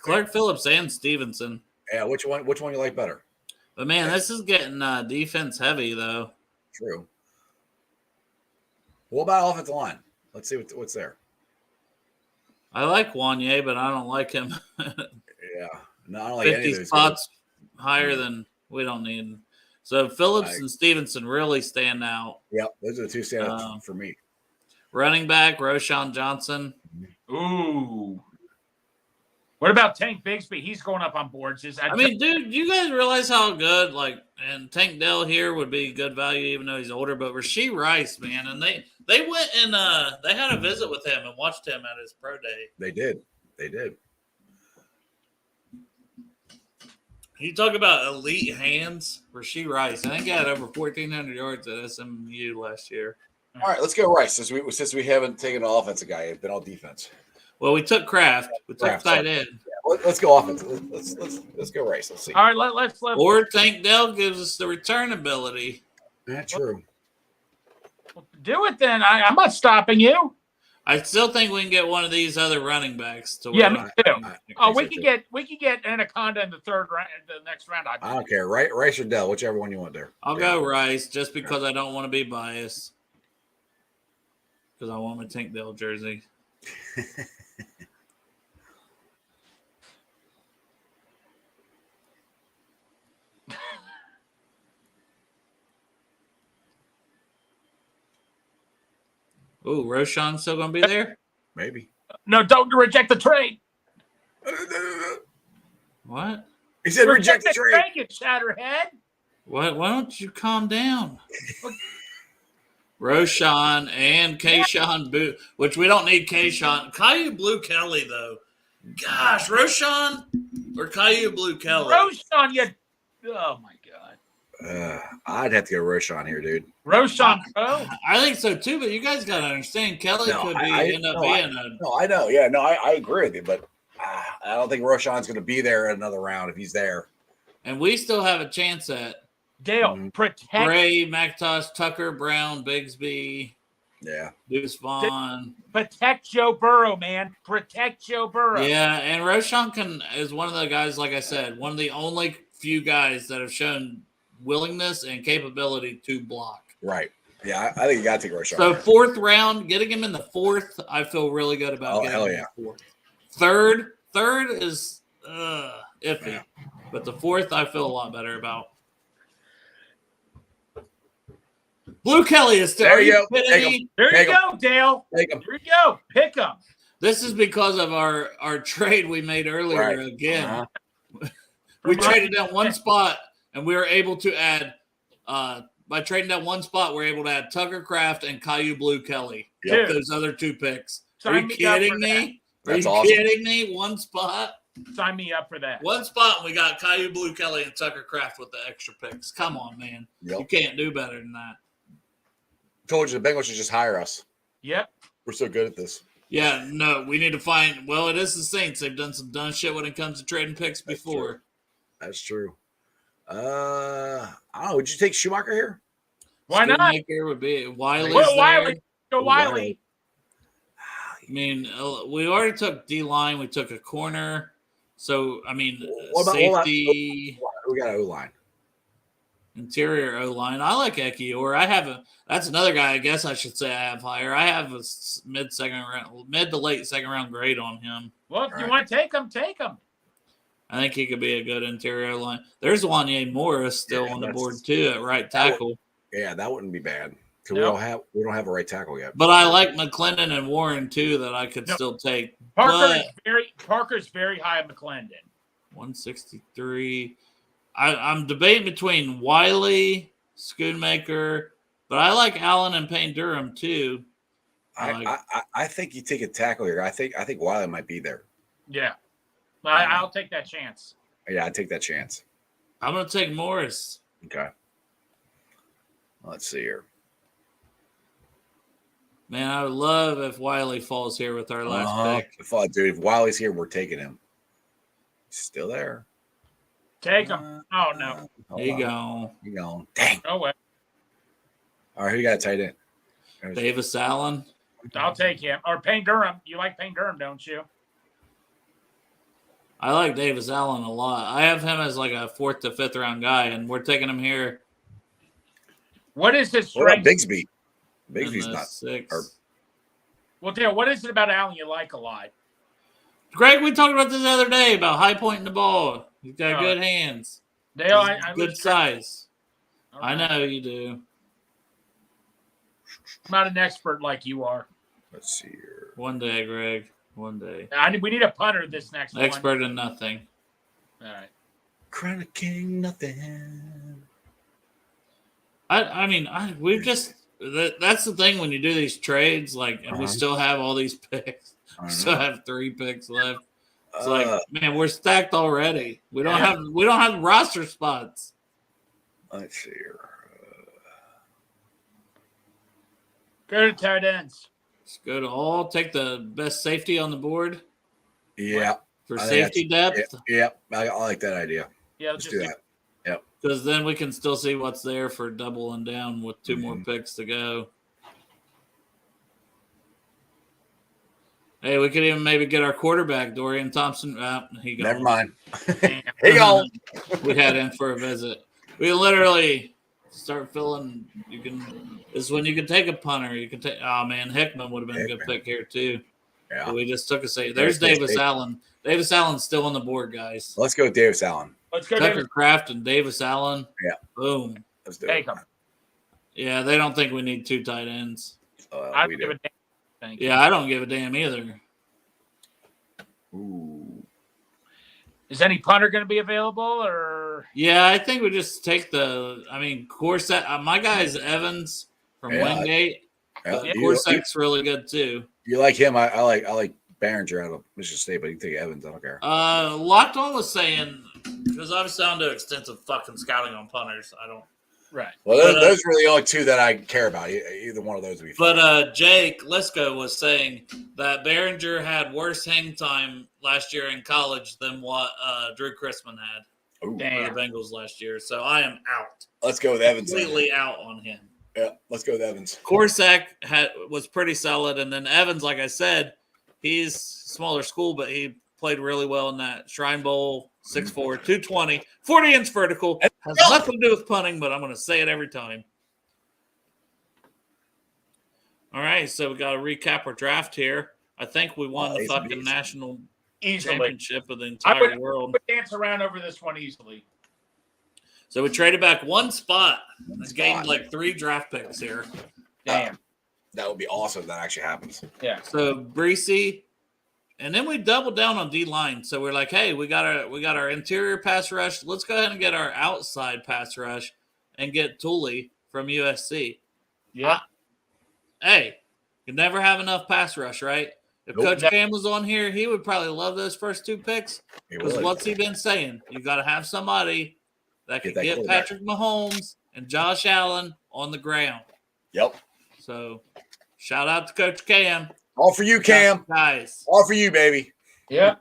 Clark Phillips and Stevenson. Yeah, which one you like better? But man, this is getting defense heavy though. True. What about offensive line? Let's see what's there. I like Wanye, but I don't like him. Yeah. No, I don't like any 50 of those spots higher than we don't need. So Phillips I- and Stevenson really stand out. Yep, those are the two standouts for me. Running back, Roshan Johnson. ooh. What about Tank Bigsby? He's going up on boards. I mean, dude, you guys realize how good, and Tank Dell here would be good value even though he's older, but Rashee Rice, man, and they went and they had a visit with him and watched him at his pro day. They did. You talk about elite hands, Rashee Rice. I think he had over 1,400 yards at SMU last year. All right, let's go Rice. Since we haven't taken an offensive guy, it's been all defense. Well, we took Kraft. We took Kraft, tight sorry. end. Yeah, let's go offense. Let's go Rice. Let's see. All right, let's Or Tank Dell gives us the return ability. That's true. do it then. I'm not stopping you. I still think we can get one of these other running backs. To Yeah, win. me too. Oh, we so, could get Anaconda in the third round, the next round. I don't care. Rice or Dell, whichever one you want there. I'll go Rice just because I don't want to be biased. Because I want my Tank Dell jersey. Ooh, Roshan's still going to be there? Maybe. No, don't reject the trade. What? He said reject the trade. You shatterhead. What? Why don't you calm down? Roshan and Kayshawn Boot, which we don't need Kayshawn. Caillou Blue Kelly, though. Gosh, Roshan or Caillou Blue Kelly? Roshan, you. Oh my God. I'd have to go Roshan here, dude. Roshan Pro. I think so too, but you guys got to understand, Kelly could end up being a. No, I know. Yeah, no, I agree with you, but I don't think Roshan's going to be there in another round if he's there. And we still have a chance at Dale, protect. Bray, McIntosh, Tucker, Brown, Bigsby, Yeah. Deuce Vaughn. Protect Joe Burrow, man. Protect Joe Burrow. Yeah, and Roshan is one of the guys, like I said, one of the only few guys that have shown willingness and capability to block. Right. Yeah, I think you got to take Roshan. So fourth round, getting him in the fourth, I feel really good about. Oh, getting hell him yeah. in the fourth. Third is iffy, but the fourth I feel a lot better about. Blue Kelly is still. There Are you you go. kidding Take me? There Take you go, Dale. Take 'em. There you go. Pick them. This is because of our trade we made earlier. Right. Again, Uh-huh. we traded down one spot, and we were able to add. By trading down one spot, we're able to add Tucker Kraft and Caillou Blue Kelly. Yep. Those other 2 picks. Are Sign you me up kidding for me? Are That's you awesome. kidding me? One spot. Sign me up for that. One spot, and we got Caillou Blue Kelly and Tucker Kraft with the extra picks. Come on, man. Yep. You can't do better than that. Told you the Bengals should just hire us. Yep. We're so good at this. Yeah, no, we need to find. Well, it is the Saints. They've done some dumb shit when it comes to trading picks before. That's true. I don't know. Would you take Schumacher here? Why not? Schoonmaker would be Wiley's Well, there. Wiley. Go Wiley. I mean, we already took D-line. We took a corner. So, I mean, What about- safety, We got an O-line. interior O-line. I like Ekiyor. That's another guy I guess I should say I have higher. I have a mid to late second round grade on him. Well, if you Right. want to take them, take them. I think he could be a good interior line. There's Wanye Morris still on the that's- board too at right tackle. Yeah, that wouldn't be bad. Because Nope. we don't have a right tackle yet. But I like McClendon and Warren too that I could Nope. still take. Parker's very high on McClendon. 163. I'm debating between Wiley, Schoonmaker, but I like Allen and Payne Durham too. I think you take a tackle here. I think Wiley might be there. Yeah. I'll take that chance. Yeah, I'd take that chance. I'm gonna take Morris. Okay. Let's see here. Man, I would love if Wiley falls here with our last pick. If Wiley's here, we're taking him. Still there. Take them. Oh, no. There you go. You going? Dang. Oh, well. All right, who you got a tight end? Davis Allen. I'll take him. Or Payne Durham. You like Payne Durham, don't you? I like Davis Allen a lot. I have him as like a 4th to 5th round guy, and we're taking him here. What is his What about strength? Bigsby? in Bigsby's the not. 6th. Well, Dale, what is it about Allen you like a lot? Greg, we talked about this the other day about high pointing the ball. He's got good hands. Dale, He's I good lose track. size. All I right. know you do. I'm not an expert like you are. Let's see here. One day, Greg. One day. We need a punter this next one. Expert in nothing. All right. Crown of King, nothing. We've just that's the thing when you do these trades, like, and we still have all these picks. We still have 3 picks left. It's like, man, we're stacked already. We don't have roster spots. Let's see here. Go to tight ends. Let's go to all. Take the best safety on the board Yeah. for I think safety depth, Yeah. I like that idea. Yeah, Let's just do that. because then we can still see what's there for doubling down with 2 more picks to go. Hey, we could even maybe get our quarterback, Dorian Thompson. He gone. Never mind. Damn. Hey, y'all. We had in for a visit. We literally start filling. This is when you can take a punter. You can take. Oh man, Hickman would have been a good Hickman. pick here too. Yeah. But we just took a save. There's There's Davis Davis. Allen. Davis Allen's still on the board, guys. Let's go with Davis Allen. Let's go Tucker Davis. Kraft and Davis Allen. Yeah. Boom. Let's do Take it. him. Yeah, they don't think we need 2 tight ends. I We don't give do. a damn. Thank you. Yeah, I don't give a damn either. Ooh. Is any punter going to be available or? Yeah, I think we just take Corset. My guy is Evans from Yeah. Wingate. Yeah, But you Corset's really good too. like him. I like Behringer out of Michigan State, but you can take Evans. I don't care. Locked On was saying, because obviously I don't do extensive fucking scouting on punters. I don't. Right. Well, but, those are the only 2 that I care about. Either one of those would be fine. But Jake Lisko was saying that Behringer had worse hang time last year in college than what Drew Chrisman had Ooh. for Damn. the Bengals last year. So I am out. Let's go with Evans. then. Completely out on him. Yeah, let's go with Evans. Corsack was pretty solid, and then Evans, like I said, he's smaller school, but he played really well in that Shrine Bowl. 6'4", 220, 40-inch vertical. Has nothing to do with punting, but I'm going to say it every time. All right, so we got to recap our draft here. I think we won the he's a fucking beast. national Easily. championship of the I entire would world. dance around over this one easily. So we traded back one spot. It's gained like 3 draft picks here. Damn. That would be awesome if that actually happens. Yeah. So Breesy, and then we doubled down on D line. So we're like, hey, we got our interior pass rush. Let's go ahead and get our outside pass rush and get Tooley from USC. Yeah. Hey, you never have enough pass rush, right? If Nope. Coach Cam was on here, he would probably love those first 2 picks. Because what's he been saying? You got to have somebody that can Get that get quarterback. Patrick Mahomes and Josh Allen on the ground. Yep. So shout out to Coach Cam. All for you, Cam. Guys. All for you, baby. Yeah.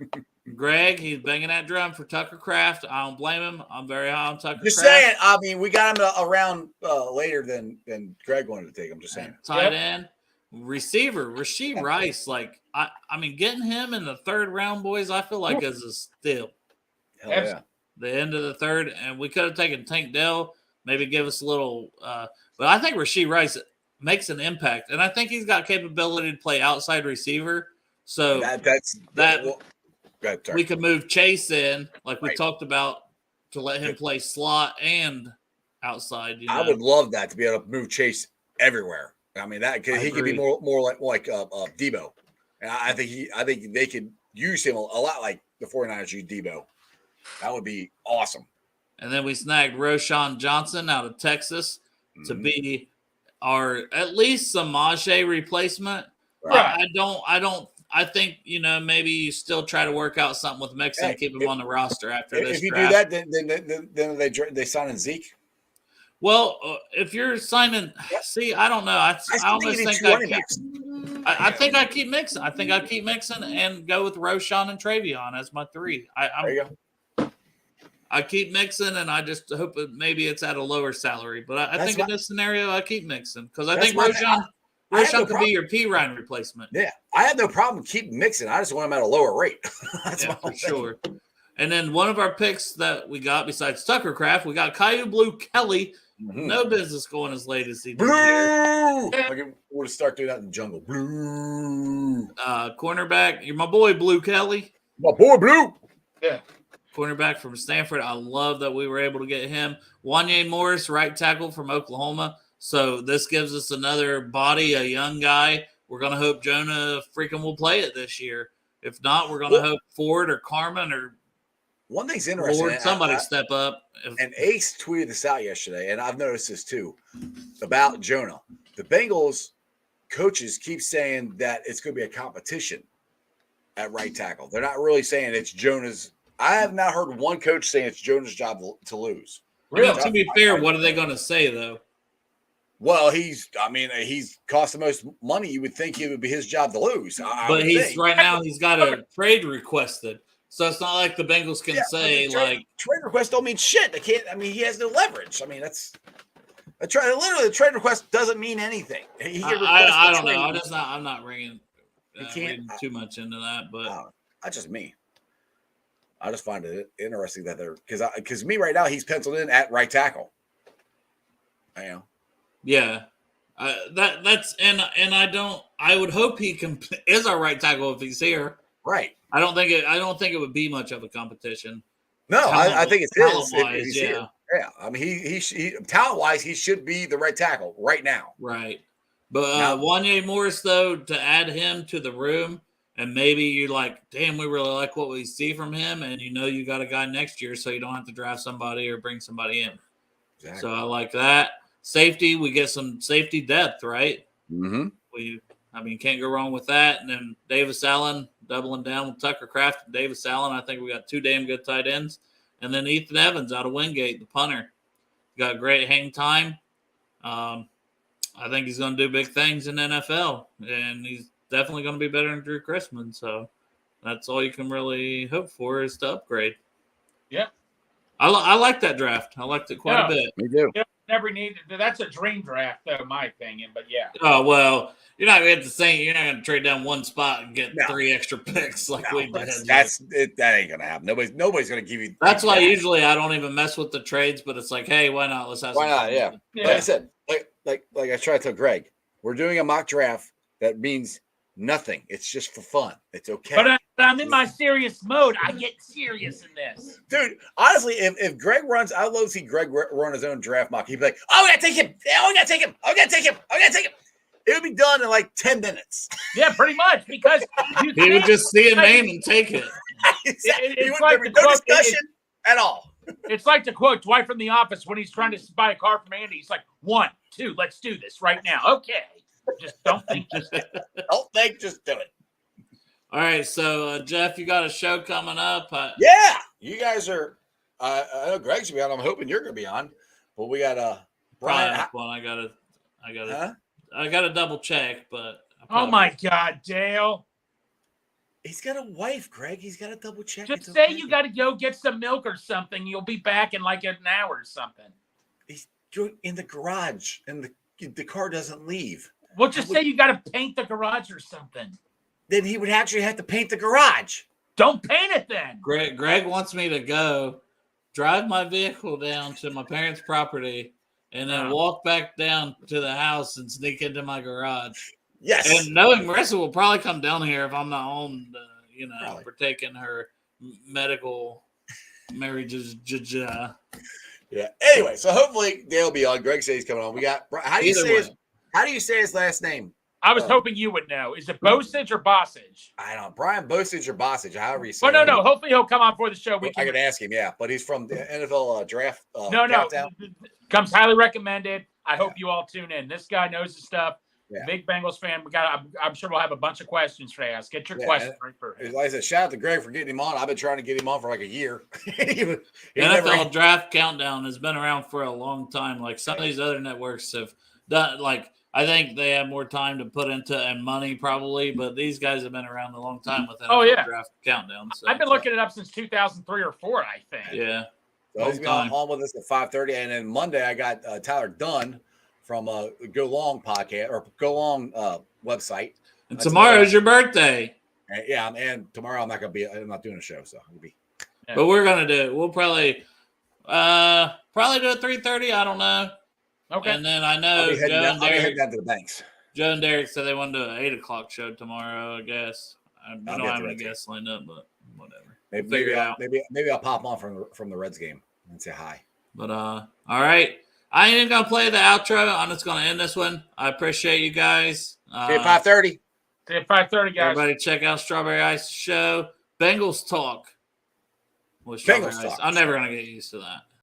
Greg, he's banging that drum for Tucker Kraft. I don't blame him. I'm very high on Tucker Just Kraft. saying. I mean, we got him around later than Greg wanted to take him. Just saying. Tight end. Receiver, Rasheed Rice. Like, I mean, getting him in the 3rd round, boys, I feel like is a steal. Hell yeah. The end of the 3rd, and we could have taken Tank Dell, maybe give us a little. But I think Rasheed Rice makes an impact, and I think he's got capability to play outside receiver. So we could move Chase in, like we talked about, to let him play slot and outside. You know? I would love that to be able to move Chase everywhere. I mean, he could be more like Debo, and I think they could use him a lot like the 49ers use Debo. That would be awesome. And then we snagged Roshan Johnson out of Texas to be our at least Samaje replacement. Right. I think, maybe you still try to work out something with Mixon and keep him on the roster after this. If you draft. do that, then they sign in Zeke. Well, if you're signing, see, I don't know. I almost think I think I keep Mixon. I think I keep Mixon and go with Roshan and Travion as my 3. There you go. I keep Mixon, and I just hope maybe it's at a lower salary. But I think in this scenario, I keep Mixon because I think Roshan could be your P. Ryan replacement. Yeah, I have no problem keeping Mixon. I just want him at a lower rate. That's Yeah, what I'm for saying. sure. And then one of our picks that we got besides Tucker Kraft, we got Caillou Blue Kelly. No business going as late as he did. Blue. We'll start doing that in the jungle. Blue. Cornerback, you're my boy Blue Kelly. My boy Blue. Yeah. Cornerback from Stanford. I love that we were able to get him. Wanye Morris, right tackle from Oklahoma. So this gives us another body, a young guy. We're going to hope Jonah freaking will play it this year. If not, we're going to hope Ford or Carmen or one thing's interesting. Lord, somebody step up. And Ace tweeted this out yesterday, and I've noticed this too, about Jonah. The Bengals coaches keep saying that it's going to be a competition at right tackle. They're not really saying it's Jonah's. I have not heard one coach saying it's Jonah's job to lose. Really? To be fair, what are they going to say, though? Well, he's cost the most money. You would think it would be his job to lose. But right now he's got a trade requested. So it's not like the Bengals can say trade requests don't mean shit. They can't. I mean, he has no leverage. I mean, that's literally the trade request doesn't mean anything. I don't know. I'm not reading too much into that, but that's just me. I just find it interesting that they're because me right now he's penciled in at right tackle. I am. Yeah, that's and I would hope he is our right tackle if he's here. Right. I don't think it would be much of a competition. No, I think it's his. Talent-wise, yeah. Yeah. I mean, he talent-wise, he should be the right tackle right now. Right. But Wanye Morris, though, to add him to the room, and maybe you're like, damn, we really like what we see from him, and you got a guy next year, so you don't have to draft somebody or bring somebody in. Exactly. So I like that. Safety, we get some safety depth, right? Mm-hmm. Can't go wrong with that. And then Davis Allen doubling down with Tucker Kraft and Davis Allen. I think we got 2 damn good tight ends. And then Ethan Evans out of Wingate, the punter. Got great hang time. I think he's going to do big things in the NFL. And he's definitely going to be better than Drew Chrisman. So that's all you can really hope for is to upgrade. Yeah. I like that draft. I liked it quite a bit. Me too. Yeah, never need. That's a dream draft, though, in my opinion. But yeah. Oh well, you're not going to trade down one spot and get 3 extra picks like we did. That ain't gonna happen. Nobody's gonna give you. That's why usually I don't even mess with the trades, but it's like, hey, why not? Let's have. Why some not? fun. Yeah. Like I said, like I tried to tell Greg, we're doing a mock draft that means Nothing. It's just for fun. It's okay. But I'm in my serious mode. I get serious in this. Dude, honestly, if Greg runs, I'd love to see Greg run his own draft mock. He'd be like, oh, we got to take him. Oh, we got to take him. Oh, we got to take him. Oh, we got to take him. It would be done in like 10 minutes. Yeah, pretty much, because you He would can't- just see a name and take it. it's There like would the be no quote- discussion at all. It's like to quote Dwight from The Office when he's trying to buy a car from Andy. He's like, 1, 2, let's do this right now. Okay. Just don't think, just do it. Don't think, just do it. All right, so Jeff, you got a show coming up. Yeah, you guys are. I know Greg's gonna be on. I'm hoping you're gonna be on. But we got Probably Brian. one. Huh? I gotta double check, but Oh, my God, Dale. He's got a wife, Greg. He's got to double check. Just It's say okay. you got to go get some milk or something. You'll be back in like an hour or something. He's in the garage, and the car doesn't leave. Well, just say you got to paint the garage or something. Then he would actually have to paint the garage. Don't paint it then. Greg wants me to go drive my vehicle down to my parents' property and then walk back down to the house and sneak into my garage. Yes. And knowing Marissa will probably come down here if I'm not home, Probably. for taking her medical marriages. Yeah. Anyway, so hopefully Dale will be on. Greg says he's coming on. We got. How do you say his last name? I was hoping you would know. Is it Bosage or Bossage? I don't know. Brian Bosage or Bossage, however you say Well, it. no. Hopefully he'll come on for the show. I could ask him, yeah. But he's from the NFL draft. No. Countdown. Comes highly recommended. I hope you all tune in. This guy knows his stuff. Yeah. Big Bengals fan. I'm sure we'll have a bunch of questions to ask. Get your questions right for him. Like I said, shout out to Greg for getting him on. I've been trying to get him on for like a year. NFL Draft Countdown has been around for a long time. Like some of these other networks have done, like I think they have more time to put into and money probably, but these guys have been around a long time with NFL Draft Countdown. So I've been looking it up since 2003 or 4, I think. Yeah. So he's been on with us at 5:30, and then Monday I got Tyler Dunn from Go Long podcast or Go Long website. And tomorrow's your birthday. And tomorrow I'm not doing a show, so I'll be. Yeah. But we're gonna do it. We'll probably do it 3:30. I don't know. Okay. And then I know I'll be heading down to the banks. Joe and Derek said they wanted to do an 8:00 show tomorrow. I guess I don't have any guests lined up, but whatever. Maybe I'll pop on from the Reds game and say hi. But all right. I ain't even gonna play the outro. I'm just gonna end this one. I appreciate you guys. See you at 5:30. See you at 5:30, guys. Everybody check out Strawberry Ice Show. Bengals talk. With Strawberry Ice. I'm never gonna get used to that.